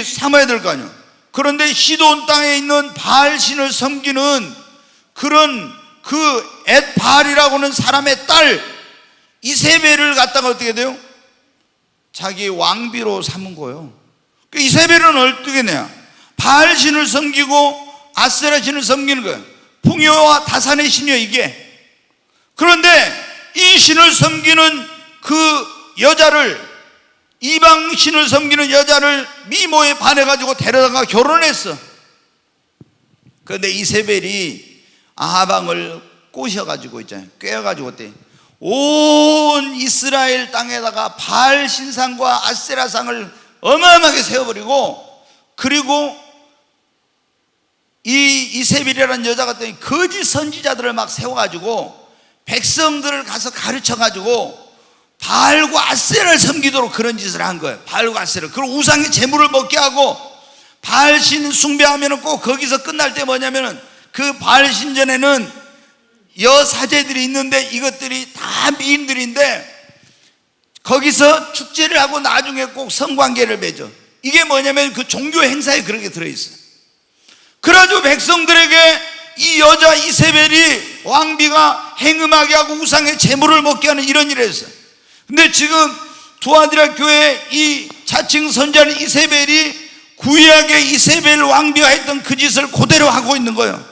삼아야 될 거 아니에요. 그런데 시돈 땅에 있는 바알신을 섬기는 그런 그 엣바알이라고 하는 사람의 딸 이세벨을 갖다가 어떻게 돼요? 자기 왕비로 삼은 거예요. 이세벨은 어떻게 되냐? 바알신을 섬기고 아세라신을 섬기는 거예요. 풍요와 다산의 신이요, 이게. 그런데 이 신을 섬기는 그 여자를, 이방 신을 섬기는 여자를 미모에 반해가지고 데려다가 결혼했어. 그런데 이세벨이 아하방을 꼬셔가지고 있잖아요. 꿰어가지고 어때? 온 이스라엘 땅에다가 바알 신상과 아세라상을 어마어마하게 세워버리고, 그리고 이 이세벨이라는 여자가 거짓 선지자들을 막 세워가지고 백성들을 가서 가르쳐가지고 바알과 아세라를 섬기도록 그런 짓을 한 거예요. 바알과 아세라, 그리고 우상의 재물을 먹게 하고, 바알신 숭배하면 꼭 거기서 끝날 때 뭐냐면은 그 바알신전에는 여사제들이 있는데 이것들이 다 미인들인데 거기서 축제를 하고 나중에 꼭 성관계를 맺어. 이게 뭐냐면 그 종교 행사에 그런 게 들어있어요. 그래가지고 백성들에게 이 여자 이세벨이 왕비가 행음하게 하고 우상의 재물을 먹게 하는 이런 일을 했어요. 근데 지금 두아디라 교회 이 자칭 선지자는 이세벨이 구약의 이세벨 왕비가 했던 그 짓을 그대로 하고 있는 거예요.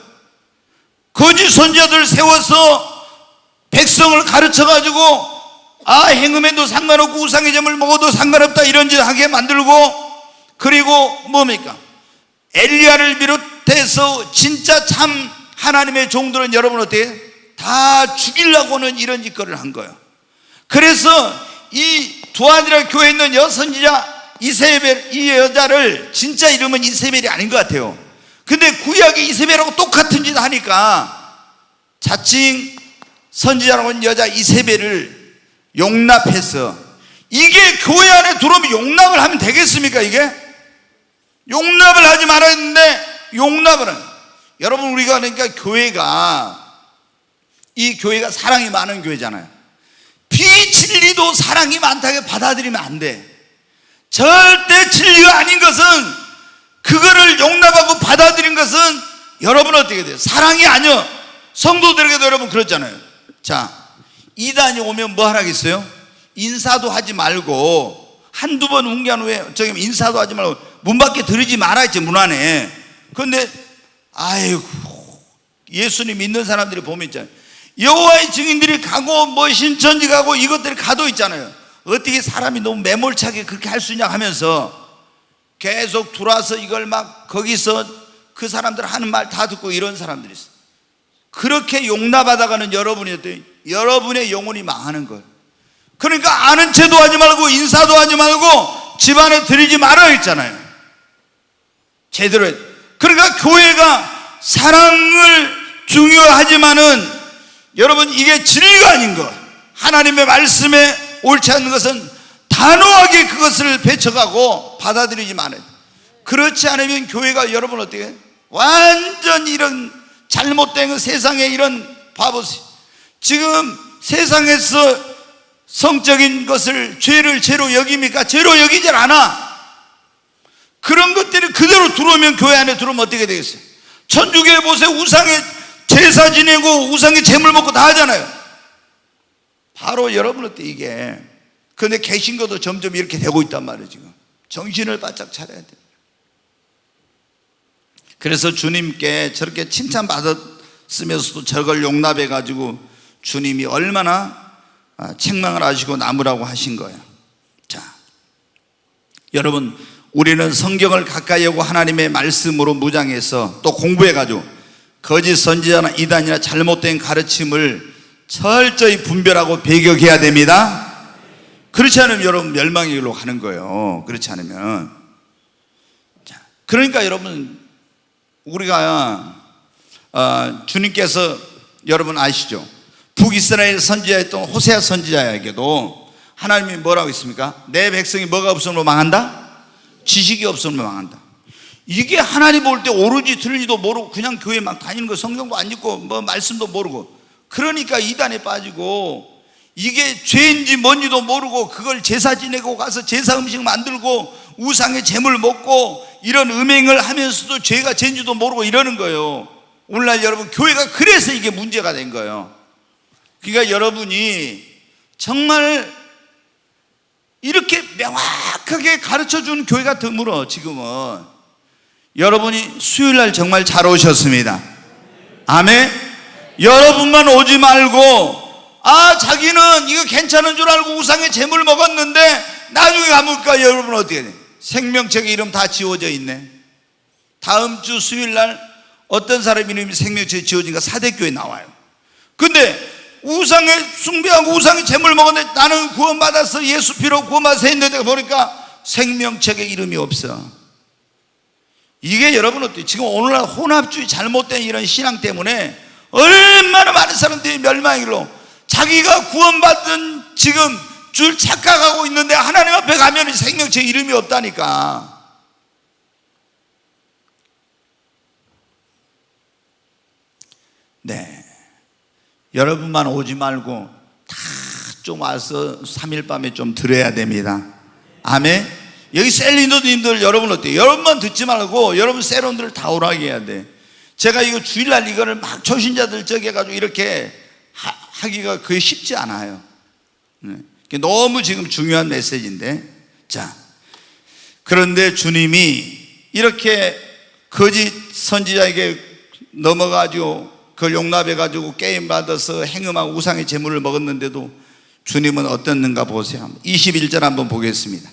거짓 선지자들 세워서 백성을 가르쳐가지고 행음해도 상관없고 우상의 재물 먹어도 상관없다, 이런 짓 하게 만들고, 그리고 뭡니까? 엘리야를 비롯해서 진짜 참 하나님의 종들은 여러분 어때요? 다 죽이려고는 이런 짓거리를 한 거예요. 그래서 이 두아디라 교회에 있는 여선지자 이세벨, 이 여자를 진짜 이름은 이세벨이 아닌 것 같아요. 근데 구약의 이세벨하고 똑같은 짓 하니까 자칭 선지자라고 하는 여자 이세벨을 용납해서, 이게 교회 안에 들어오면 용납을 하면 되겠습니까? 이게 용납을 하지 말아야 되는데 용납을 하는. 여러분, 우리가 그러니까 이 교회가 사랑이 많은 교회잖아요. 비진리도 사랑이 많다고 받아들이면 안 돼. 절대 진리가 아닌 것은, 그거를 용납하고 받아들인 것은 여러분 어떻게 돼요? 사랑이 아니요. 성도들에게도 여러분 그렇잖아요. 자, 이단이 오면 뭐 하라겠어요? 인사도 하지 말고, 한두 번 웅기한 후에 저기 인사도 하지 말고 문 밖에 들이지 말아야지, 문 안에. 그런데 아이고 예수님 믿는 사람들이 보면 있잖아요. 여호와의 증인들이 가고 뭐 신천지 가고 이것들이 가도 있잖아요. 어떻게 사람이 너무 매몰차게 그렇게 할 수 있냐 하면서 계속 들어와서 이걸 막 거기서 그 사람들 하는 말 다 듣고 이런 사람들이 있어요. 그렇게 용납하다가는 여러분의 영혼이 망하는 거예요. 그러니까 아는 체도 하지 말고 인사도 하지 말고 집안에 들이지 말아 했잖아요. 제대로 해야 돼. 그러니까 교회가 사랑을 중요하지만은 여러분 이게 진리가 아닌 것, 하나님의 말씀에 옳지 않는 것은 단호하게 그것을 배척하고 받아들이지 말아야 돼. 그렇지 않으면 교회가 여러분 어떻게 해? 완전 이런 잘못된 세상에 이런 바보시, 지금 세상에서 성적인 것을 죄를 죄로 여깁니까? 죄로 여기질 않아. 그런 것들이 그대로 들어오면 교회 안에 들어오면 어떻게 되겠어요? 천주교에 보세요. 우상에 제사 지내고 우상에 재물 먹고 다 하잖아요. 바로 여러분 어때 이게. 그런데 개신교도 점점 이렇게 되고 있단 말이에요. 지금 정신을 바짝 차려야 돼요. 그래서 주님께 저렇게 칭찬받았으면서도 저걸 용납해 가지고 주님이 얼마나 책망을 하시고 나무라고 하신 거예요. 자, 여러분 우리는 성경을 가까이 하고 하나님의 말씀으로 무장해서 또 공부해 가지고 거짓 선지자나 이단이나 잘못된 가르침을 철저히 분별하고 배격해야 됩니다. 그렇지 않으면 여러분 멸망의 길로 가는 거예요. 그렇지 않으면. 자, 그러니까 여러분 우리가 주님께서 여러분 아시죠? 북이스라엘 선지자였던 호세아 선지자에게도 하나님이 뭐라고 했습니까? 내 백성이 뭐가 없으면 망한다? 지식이 없으면 망한다. 이게 하나님 볼 때 오로지 틀리지도 모르고 그냥 교회 막 다니는 거, 성경도 안 읽고 뭐 말씀도 모르고, 그러니까 이단에 빠지고 이게 죄인지 뭔지도 모르고 그걸 제사 지내고 가서 제사 음식 만들고 우상의 재물 먹고 이런 음행을 하면서도 죄가 죄인지도 모르고 이러는 거예요. 오늘날 여러분 교회가 그래서 이게 문제가 된 거예요. 그러니까 여러분이 정말 이렇게 명확하게 가르쳐준 교회가 드물어. 지금은 여러분이 수요일날 정말 잘 오셨습니다. 아멘. 여러분만 오지 말고 자기는 이거 괜찮은 줄 알고 우상의 재물 먹었는데 나중에 가볼까 여러분 어떻게 돼? 생명책에 이름 다 지워져 있네. 다음 주 수요일날 어떤 사람 이름이 생명책에 지워진가 사대교회 나와요. 근데 우상에 숭배하고 우상의 재물 먹었는데 나는 구원받아서 예수 피로 구원받아서 했는데 보니까 생명책에 이름이 없어. 이게 여러분 어때요? 지금 오늘날 혼합주의 잘못된 이런 신앙 때문에 얼마나 많은 사람들이 멸망의 길로, 자기가 구원받은 지금 줄 착각하고 있는데 하나님 앞에 가면 생명책에 이름이 없다니까. 네, 여러분만 오지 말고 다 좀 와서 3일 밤에 좀 들어야 됩니다. 아멘. 여기 셀리노님들 여러분 어때요? 여러분만 듣지 말고 여러분 세론들을 다 오라게 해야 돼. 제가 이거 주일날 이거를 막 초신자들 저기 해가지고 이렇게 하기가 그게 쉽지 않아요. 너무 지금 중요한 메시지인데. 자, 그런데 주님이 이렇게 거짓 선지자에게 넘어가지고 그걸 용납해가지고 게임받아서 행음하고 우상의 재물을 먹었는데도 주님은 어땠는가 보세요. 21절 한번 보겠습니다.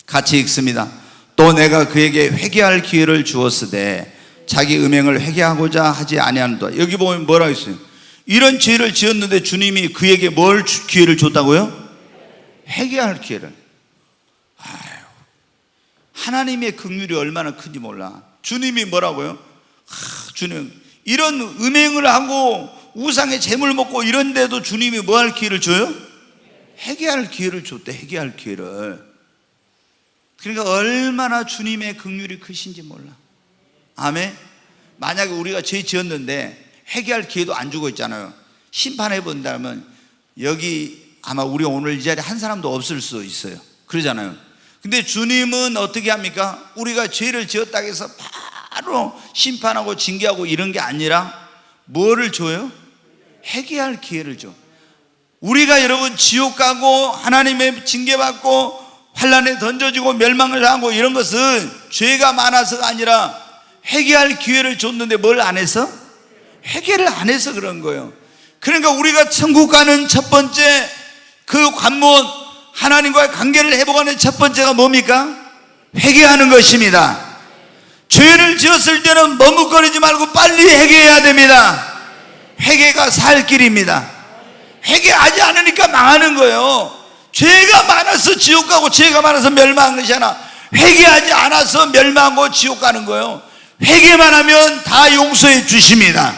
같이 읽습니다. 또 내가 그에게 회개할 기회를 주었으되 자기 음행을 회개하고자 하지 아니하는도다. 여기 보면 뭐라고 했어요? 이런 죄를 지었는데 주님이 그에게 뭘 기회를 줬다고요? 회개할 기회를. 하나님의 긍휼이 얼마나 큰지 몰라. 주님이 뭐라고요? 주님 이런 음행을 하고 우상의 재물 먹고 이런데도 주님이 뭐 할 기회를 줘요? 회개할 기회를 줬대. 회개할 기회를. 그러니까 얼마나 주님의 긍휼이 크신지 몰라. 아멘. 만약에 우리가 죄 지었는데 회개할 기회도 안 주고 있잖아요. 심판해 본다면 여기 아마 우리 오늘 이 자리에 한 사람도 없을 수 있어요. 그러잖아요. 근데 주님은 어떻게 합니까? 우리가 죄를 지었다고 해서 바로 심판하고 징계하고 이런 게 아니라 뭐를 줘요? 회개할 기회를 줘. 우리가 여러분 지옥 가고 하나님의 징계받고 환란에 던져지고 멸망을 하고 이런 것은 죄가 많아서가 아니라 회개할 기회를 줬는데 뭘 안 해서? 회개를 안 해서 그런 거예요. 그러니까 우리가 천국 가는 첫 번째 그 관문, 하나님과의 관계를 회복하는 첫 번째가 뭡니까? 회개하는 것입니다. 죄를 지었을 때는 머뭇거리지 말고 빨리 회개해야 됩니다. 회개가 살 길입니다. 회개하지 않으니까 망하는 거예요. 죄가 많아서 지옥 가고 죄가 많아서 멸망한 것이 아니라 회개하지 않아서 멸망하고 지옥 가는 거예요. 회개만 하면 다 용서해 주십니다.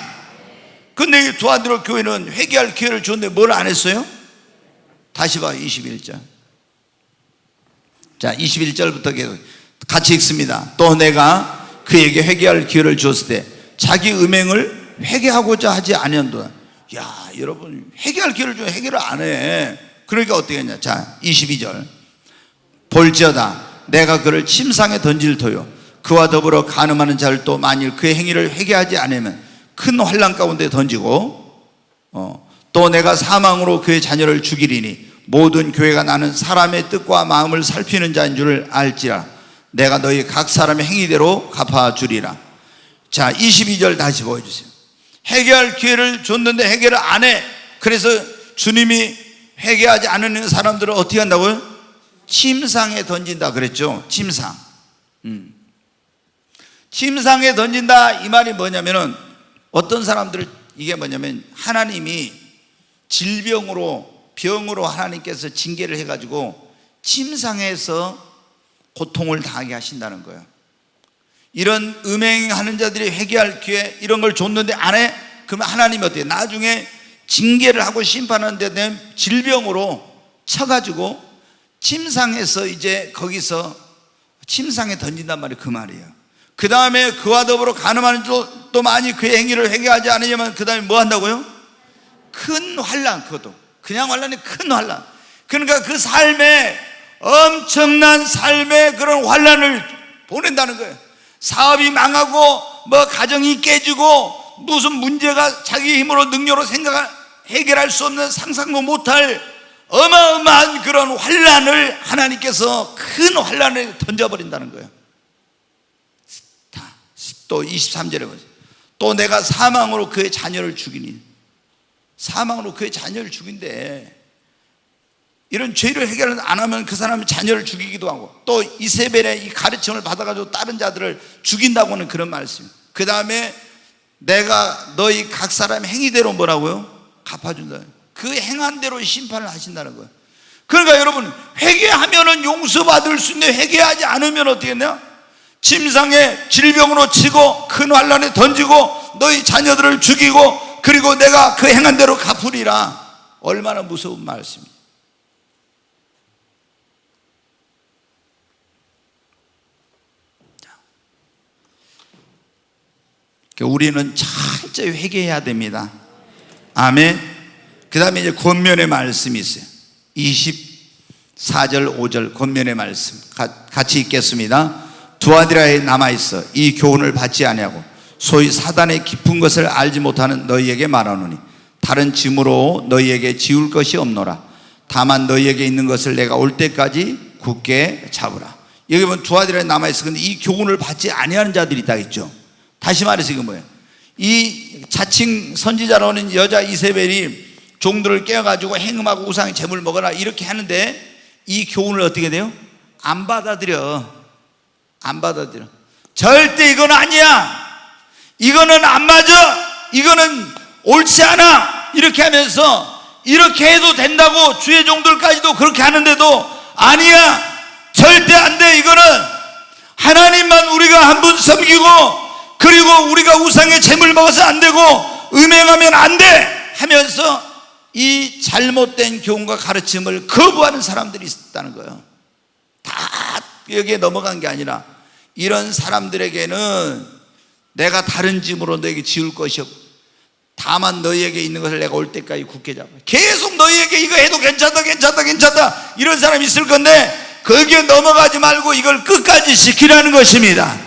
근데 두아디로 교회는 회개할 기회를 줬는데 뭘 안 했어요? 다시 봐, 21절. 자, 21절부터 계속 같이 읽습니다. 또 내가 그에게 회개할 기회를 줬을 때 자기 음행을 회개하고자 하지 아니한도다. 야, 여러분, 회개할 기회를 주면 회개를 안 해. 그러니까 어떻게 했냐? 자, 22절. 볼지어다 내가 그를 침상에 던질 터요 그와 더불어 간음하는 자를 또 만일 그의 행위를 회개하지 않으면 큰 환난 가운데 던지고 또 내가 사망으로 그의 자녀를 죽이리니 모든 교회가 나는 사람의 뜻과 마음을 살피는 자인 줄을 알지라. 내가 너희 각 사람의 행위대로 갚아주리라. 자, 22절 다시 보여주세요. 회개할 기회를 줬는데 회개를 안 해. 그래서 주님이 회개하지 않는 사람들을 어떻게 한다고요? 침상에 던진다 그랬죠. 침상. 침상에 던진다 이 말이 뭐냐면은 어떤 사람들을 이게 뭐냐면 하나님이 병으로 하나님께서 징계를 해가지고 침상에서 고통을 당하게 하신다는 거예요. 이런 음행하는 자들이 회개할 기회 이런 걸 줬는데 안 해? 그러면 하나님이 어떻게 나중에 징계를 하고 심판하는데 되면 질병으로 쳐가지고 침상에서 이제 거기서 침상에 던진단 말이에요. 그 말이에요. 그 다음에 그와 더불어 간음하는 또 많이 그의 행위를 회개하지 않으려면 그 다음에 뭐 한다고요? 큰 환난. 그것도 그냥 환난이 큰 환난. 그러니까 그 삶에 엄청난 삶의 그런 환난을 보낸다는 거예요. 사업이 망하고 뭐 가정이 깨지고 무슨 문제가 자기 힘으로 능력으로 해결할 수 없는 상상도 못할 어마어마한 그런 환난을 하나님께서 큰 환난을 던져버린다는 거예요. 또 23절에 보세요. 또 내가 사망으로 그의 자녀를 죽이니. 사망으로 그의 자녀를 죽인대. 이런 죄를 해결 안 하면 그 사람은 자녀를 죽이기도 하고 또 이세벨의 이 가르침을 받아가지고 다른 자들을 죽인다고는 그런 말씀이에요. 그 다음에 내가 너희 각 사람의 행위대로 뭐라고요? 갚아준다. 그 행한 대로 심판을 하신다는 거예요. 그러니까 여러분 회개하면은 용서받을 수 있는데 회개하지 않으면 어떻게 했냐? 침상에 질병으로 치고 큰 환난에 던지고 너희 자녀들을 죽이고 그리고 내가 그 행한 대로 갚으리라. 얼마나 무서운 말씀입니다. 우리는 철저히 회개해야 됩니다. 아멘. 그 다음에 이제 권면의 말씀이 있어요. 24절 5절 권면의 말씀 같이 읽겠습니다. 두아디라에 남아있어 이 교훈을 받지 아니하고 소위 사단의 깊은 것을 알지 못하는 너희에게 말하노니 다른 짐으로 너희에게 지울 것이 없노라. 다만 너희에게 있는 것을 내가 올 때까지 굳게 잡으라. 여기 보면 두아디라에 남아있어. 근데 이 교훈을 받지 아니하는 자들이 있다 했죠. 다시 말해서 이건 뭐예요? 이 자칭 선지자라는 여자 이세벨이 종들을 깨워가지고 행음하고 우상의 재물 먹어라 이렇게 하는데 이 교훈을 어떻게 돼요? 안 받아들여. 절대 이건 아니야. 이거는 안 맞아. 이거는 옳지 않아. 이렇게 하면서 이렇게 해도 된다고 주의 종들까지도 그렇게 하는데도 아니야. 절대 안 돼. 이거는 하나님만 우리가 한 분 섬기고 그리고 우리가 우상의 재물 먹어서 안 되고 음행하면 안 돼 하면서 이 잘못된 교훈과 가르침을 거부하는 사람들이 있다는 거예요. 다 여기에 넘어간 게 아니라 이런 사람들에게는 내가 다른 짐으로 너에게 지울 것이 없고 다만 너희에게 있는 것을 내가 올 때까지 굳게 잡아. 계속 너희에게 이거 해도 괜찮다 이런 사람이 있을 건데 거기에 넘어가지 말고 이걸 끝까지 지키라는 것입니다.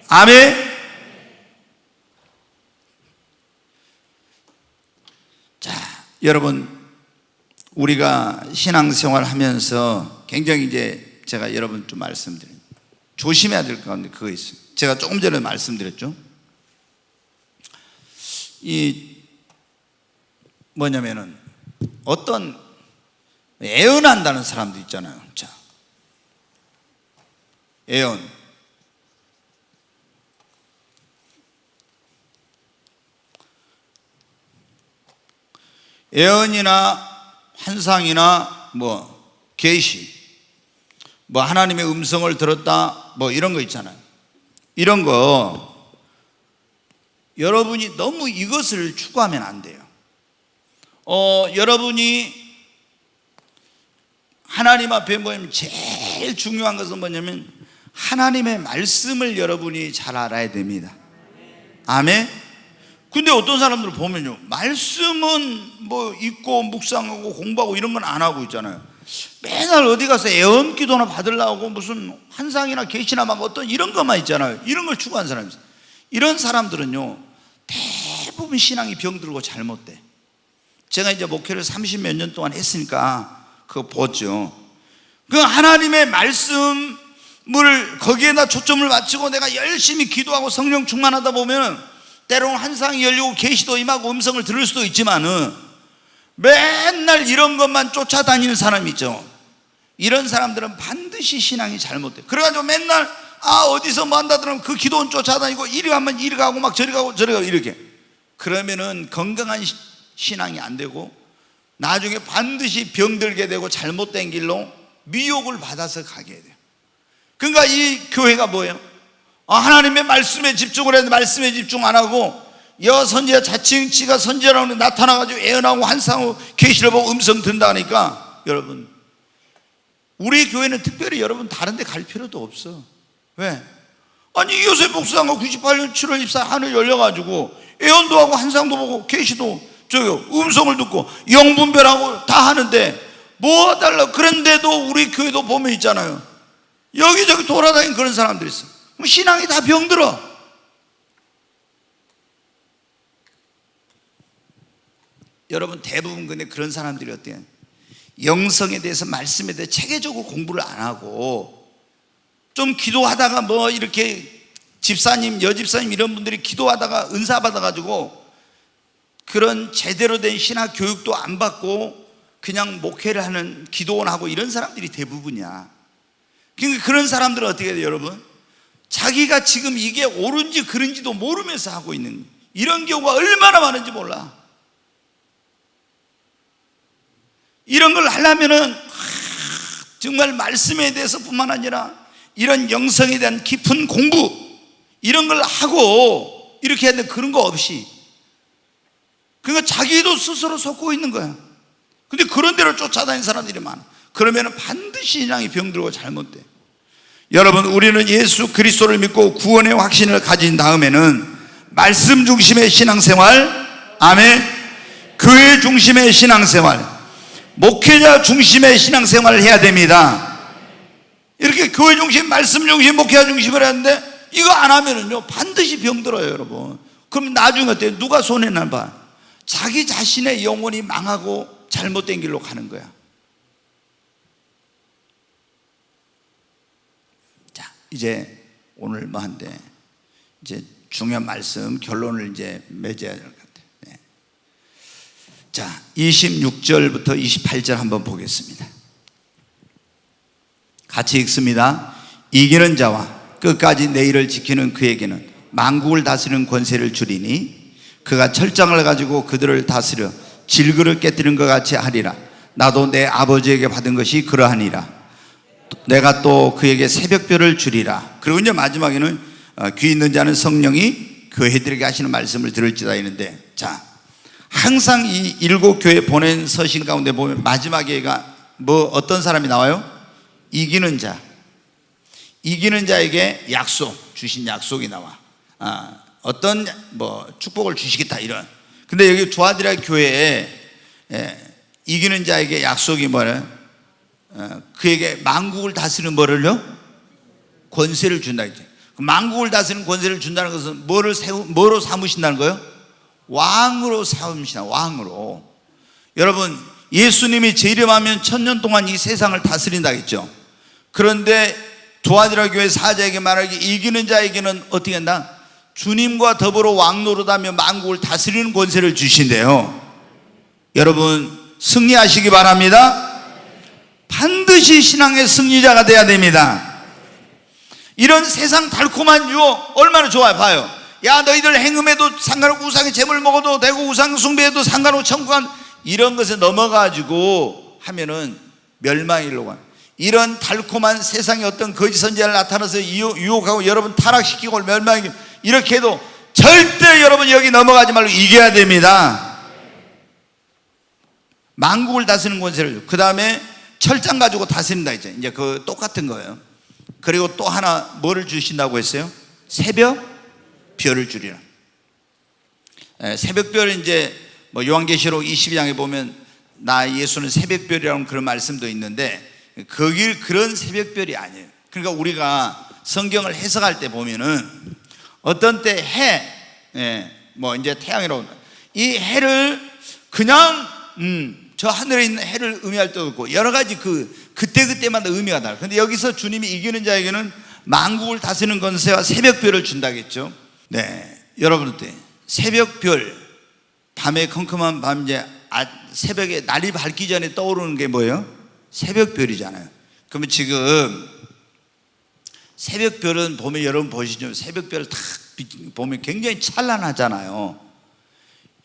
아멘. 자, 여러분 우리가 신앙생활 하면서 굉장히 이제 제가 여러분 좀 말씀드립니다. 조심해야 될 가운데 그거 있어요. 제가 조금 전에 말씀드렸죠. 이 뭐냐면은 어떤 애언한다는 사람도 있잖아요. 자, 애언. 애언이나 환상이나 뭐 계시, 뭐 하나님의 음성을 들었다, 뭐 이런 거 있잖아요. 이런 거 여러분이 너무 이것을 추구하면 안 돼요. 여러분이 하나님 앞에 뭐냐면 제일 중요한 것은 뭐냐면 하나님의 말씀을 여러분이 잘 알아야 됩니다. 아멘. 근데 어떤 사람들 보면요, 말씀은 뭐 읽고 묵상하고 공부하고 이런 건 안 하고 있잖아요. 맨날 어디 가서 애언 기도나 받으려고 무슨 환상이나 계시나 막 어떤 이런 것만 있잖아요. 이런 걸 추구하는 사람이 있어요. 이런 사람들은요, 대부분 신앙이 병들고 잘못돼. 제가 이제 목회를 30몇 년 동안 했으니까 그거 보죠. 그 하나님의 말씀을 거기에다 초점을 맞추고 내가 열심히 기도하고 성령 충만하다 보면 때로는 환상이 열리고 계시도 임하고 음성을 들을 수도 있지만은 맨날 이런 것만 쫓아다니는 사람이 있죠. 이런 사람들은 반드시 신앙이 잘못돼. 그래가지고 맨날 어디서 뭐 한다 그러면 그 기도원 쫓아다니고 이리 가면 이리 가고 막 저리 가고 저리 가고 이렇게. 그러면은 건강한 신앙이 안 되고 나중에 반드시 병들게 되고 잘못된 길로 미혹을 받아서 가게 돼요. 그러니까 이 교회가 뭐예요? 하나님의 말씀에 집중을 했는데 말씀에 집중 안 하고 선지자 자칭 지가 선지자라고 나타나가지고 애언하고 환상하고 계시를 보고 음성 듣는다 하니까 여러분, 우리 교회는 특별히 여러분 다른 데 갈 필요도 없어. 왜? 아니 요셉 목사가 98년 7월 24일 하늘 열려가지고 애언도 하고 환상도 보고 계시도 음성을 듣고 영분별하고 다 하는데 뭐 달라. 그런데도 우리 교회도 보면 있잖아요, 여기저기 돌아다니는 그런 사람들이 있어. 신앙이 다 병들어. 여러분, 대부분 근데 그런 사람들이 어때요? 영성에 대해서 말씀에 대해 체계적으로 공부를 안 하고 좀 기도하다가 뭐 이렇게 집사님, 여집사님 이런 분들이 기도하다가 은사 받아가지고 그런 제대로 된 신학 교육도 안 받고 그냥 목회를 하는 기도원하고 이런 사람들이 대부분이야. 그러니까 그런 사람들은 어떻게 돼요, 여러분? 자기가 지금 이게 옳은지 그른지도 모르면서 하고 있는 이런 경우가 얼마나 많은지 몰라. 이런 걸 하려면은 정말 말씀에 대해서 뿐만 아니라 이런 영성에 대한 깊은 공부 이런 걸 하고 이렇게 했는데 그런 거 없이, 그러니까 자기도 스스로 속고 있는 거야. 근데 그런 대로 쫓아다니는 사람들이 많아. 그러면은 반드시 신앙이 병들고 잘못돼. 여러분, 우리는 예수 그리스도를 믿고 구원의 확신을 가진 다음에는 말씀 중심의 신앙생활, 아멘, 교회 중심의 신앙생활, 목회자 중심의 신앙생활을 해야 됩니다. 이렇게 교회 중심, 말씀 중심, 목회자 중심을 하는데 이거 안 하면은요 반드시 병들어요, 여러분. 그럼 나중에 어때요? 누가 손해나 봐? 자기 자신의 영혼이 망하고 잘못된 길로 가는 거야. 자, 이제 오늘 뭐 한데 이제 중요한 말씀 결론을 이제 맺어야 될 것 같아요. 네. 자, 26절부터 28절 한번 보겠습니다. 같이 읽습니다. 이기는 자와 끝까지 내 일을 지키는 그에게는 만국을 다스리는 권세를 주리니 그가 철장을 가지고 그들을 다스려 질그릇 깨뜨린 것 같이 하리라. 나도 내 아버지에게 받은 것이 그러하니라. 내가 또 그에게 새벽별을 주리라. 그리고 이제 마지막에는 귀 있는 자는 성령이 교회들에게 하시는 말씀을 들을지다 있는데, 자, 항상 이 일곱 교회 보낸 서신 가운데 보면 마지막에가 뭐 어떤 사람이 나와요? 이기는 자. 이기는 자에게 약속, 주신 약속이 나와. 어떤 뭐 축복을 주시겠다 이런. 근데 여기 두아디라 교회에 이기는 자에게 약속이 뭐래? 그에게 만국을 다스리는 뭐를요? 권세를 준다 이제. 만국을 다스리는 권세를 준다는 것은 뭐로 삼으신다는 거예요? 왕으로 삼으신다. 왕으로. 여러분, 예수님이 제 이름하면 1000년 동안 이 세상을 다스린다 했죠. 그런데 두아디라 교회 사자에게 말하기, 이기는 자에게는 어떻게 한다? 주님과 더불어 왕노릇하며 만국을 다스리는 권세를 주신대요. 여러분 승리하시기 바랍니다. 반드시 신앙의 승리자가 돼야 됩니다. 이런 세상 달콤한 유혹 얼마나 좋아요. 봐요. 야, 너희들 행음해도 상관없고 우상의 제물 먹어도 되고 우상 숭배해도 상관없고 천국은, 이런 것에 넘어가지고 하면은 멸망일로 가. 이런 달콤한 세상에 어떤 거짓 선지자를 나타나서 유혹하고 여러분 타락시키고 멸망이, 이렇게 해도 절대 여러분 여기 넘어가지 말고 이겨야 됩니다. 만국을 다스리는 권세를. 그 다음에 철장 가지고 다스린다 이제 그 똑같은 거예요. 그리고 또 하나 뭐를 주신다고 했어요? 새벽 별을 주리라. 새벽별은 이제 뭐 요한계시록 22장에 보면 나 예수는 새벽별이라는 그런 말씀도 있는데, 거길 그런 새벽별이 아니에요. 그러니까 우리가 성경을 해석할 때 보면은 어떤 때 뭐 이제 태양이라고, 이 해를 그냥 저 하늘에 있는 해를 의미할 때도 있고 여러 가지 그때마다 의미가 달라요. 근데 여기서 주님이 이기는 자에게는 만국을 다스리는 권세와 새벽별을 준다겠죠. 네, 여러분들 새벽별, 밤에 컴컴한 밤 이제 새벽에 날이 밝기 전에 떠오르는 게 뭐예요? 새벽별이잖아요. 그러면 지금 새벽별은 보면 여러분 보시죠. 새벽별 딱 보면 굉장히 찬란하잖아요.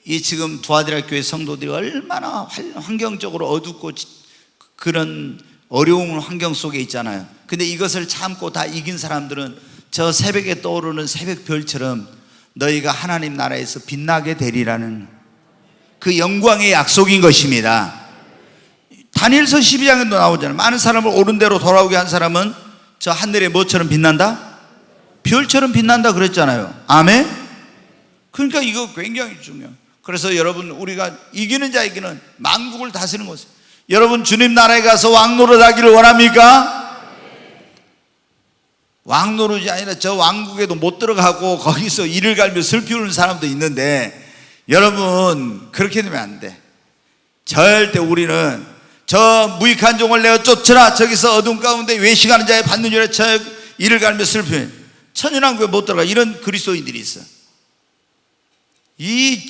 이 지금 두아디라 교회 성도들이 얼마나 환경적으로 어둡고 그런 어려운 환경 속에 있잖아요. 근데 이것을 참고 다 이긴 사람들은 저 새벽에 떠오르는 새벽별처럼 너희가 하나님 나라에서 빛나게 되리라는 그 영광의 약속인 것입니다. 다니엘서 12장에도 나오잖아요. 많은 사람을 옳은 대로 돌아오게 한 사람은 저 하늘에 뭐처럼 빛난다? 별처럼 빛난다 그랬잖아요. 아멘? 그러니까 이거 굉장히 중요해요. 그래서 여러분 우리가 이기는 자에게는 만국을 다스리는 것이에요. 여러분 주님 나라에 가서 왕노릇하기를 원합니까? 왕노릇이 아니라 저 왕국에도 못 들어가고 거기서 이를 갈며 슬피 우는 사람도 있는데, 여러분 그렇게 되면 안 돼. 절대 우리는 저 무익한 종을 내어 쫓으라, 저기서 어둠 가운데 외식하는 자의 받는 줄에 저 이를 갈며 슬피, 천연왕국에 못 들어가, 이런 그리스도인들이 있어.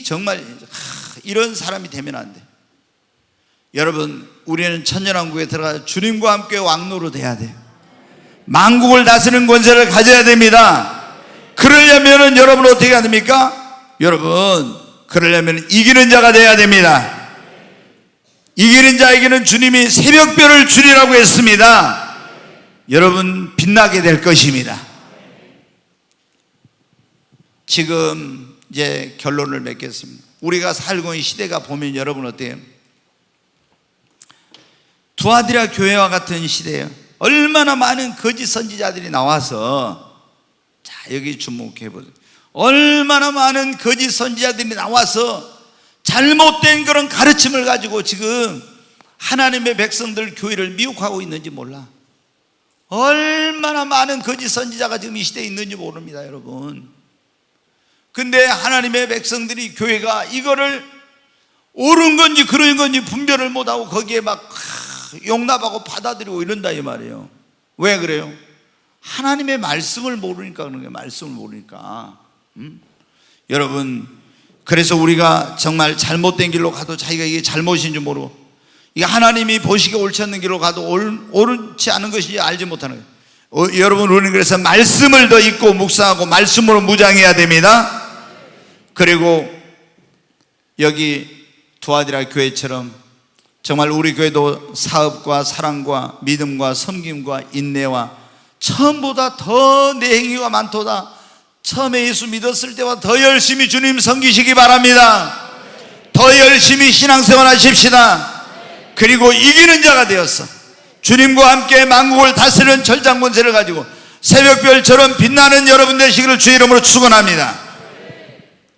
정말 이런 사람이 되면 안 돼. 여러분 우리는 천연왕국에 들어가 주님과 함께 왕노릇해야 돼. 만국을 다스리는 권세를 가져야 됩니다. 그러려면 여러분 어떻게 해야 됩니까? 여러분 그러려면 이기는 자가 돼야 됩니다. 이기는 자에게는 주님이 새벽별을 주리라고 했습니다. 여러분 빛나게 될 것입니다. 지금 이제 결론을 맺겠습니다. 우리가 살고 있는 시대가 보면 여러분 어때요? 두아디라 교회와 같은 시대예요. 얼마나 많은 거짓 선지자들이 나와서, 자 여기 주목해 보세요. 얼마나 많은 거짓 선지자들이 나와서 잘못된 그런 가르침을 가지고 지금 하나님의 백성들 교회를 미혹하고 있는지 몰라. 얼마나 많은 거짓 선지자가 지금 이 시대에 있는지 모릅니다, 여러분. 근데 하나님의 백성들이 교회가 이거를 옳은 건지 그런 건지 분별을 못하고 거기에 막 용납하고 받아들이고 이런다 이 말이에요. 왜 그래요? 하나님의 말씀을 모르니까 그런 거예요. 말씀을 모르니까. 여러분 그래서 우리가 정말 잘못된 길로 가도 자기가 이게 잘못인 줄 모르고, 이게 하나님이 보시기에 옳지 않는 길로 가도 옳지 않은 것인지 알지 못하는 거예요. 여러분 우리는 그래서 말씀을 더 읽고 묵상하고 말씀으로 무장해야 됩니다. 그리고 여기 두아디라 교회처럼 정말 우리 교회도 사업과 사랑과 믿음과 섬김과 인내와 처음보다 더 내 행위가 많도다. 처음에 예수 믿었을 때와 더 열심히 주님 섬기시기 바랍니다. 더 열심히 신앙생활 하십시다. 그리고 이기는 자가 되었어 주님과 함께 만국을 다스리는 절장 권세를 가지고 새벽별처럼 빛나는 여러분 되시기를 주의 이름으로 축원합니다.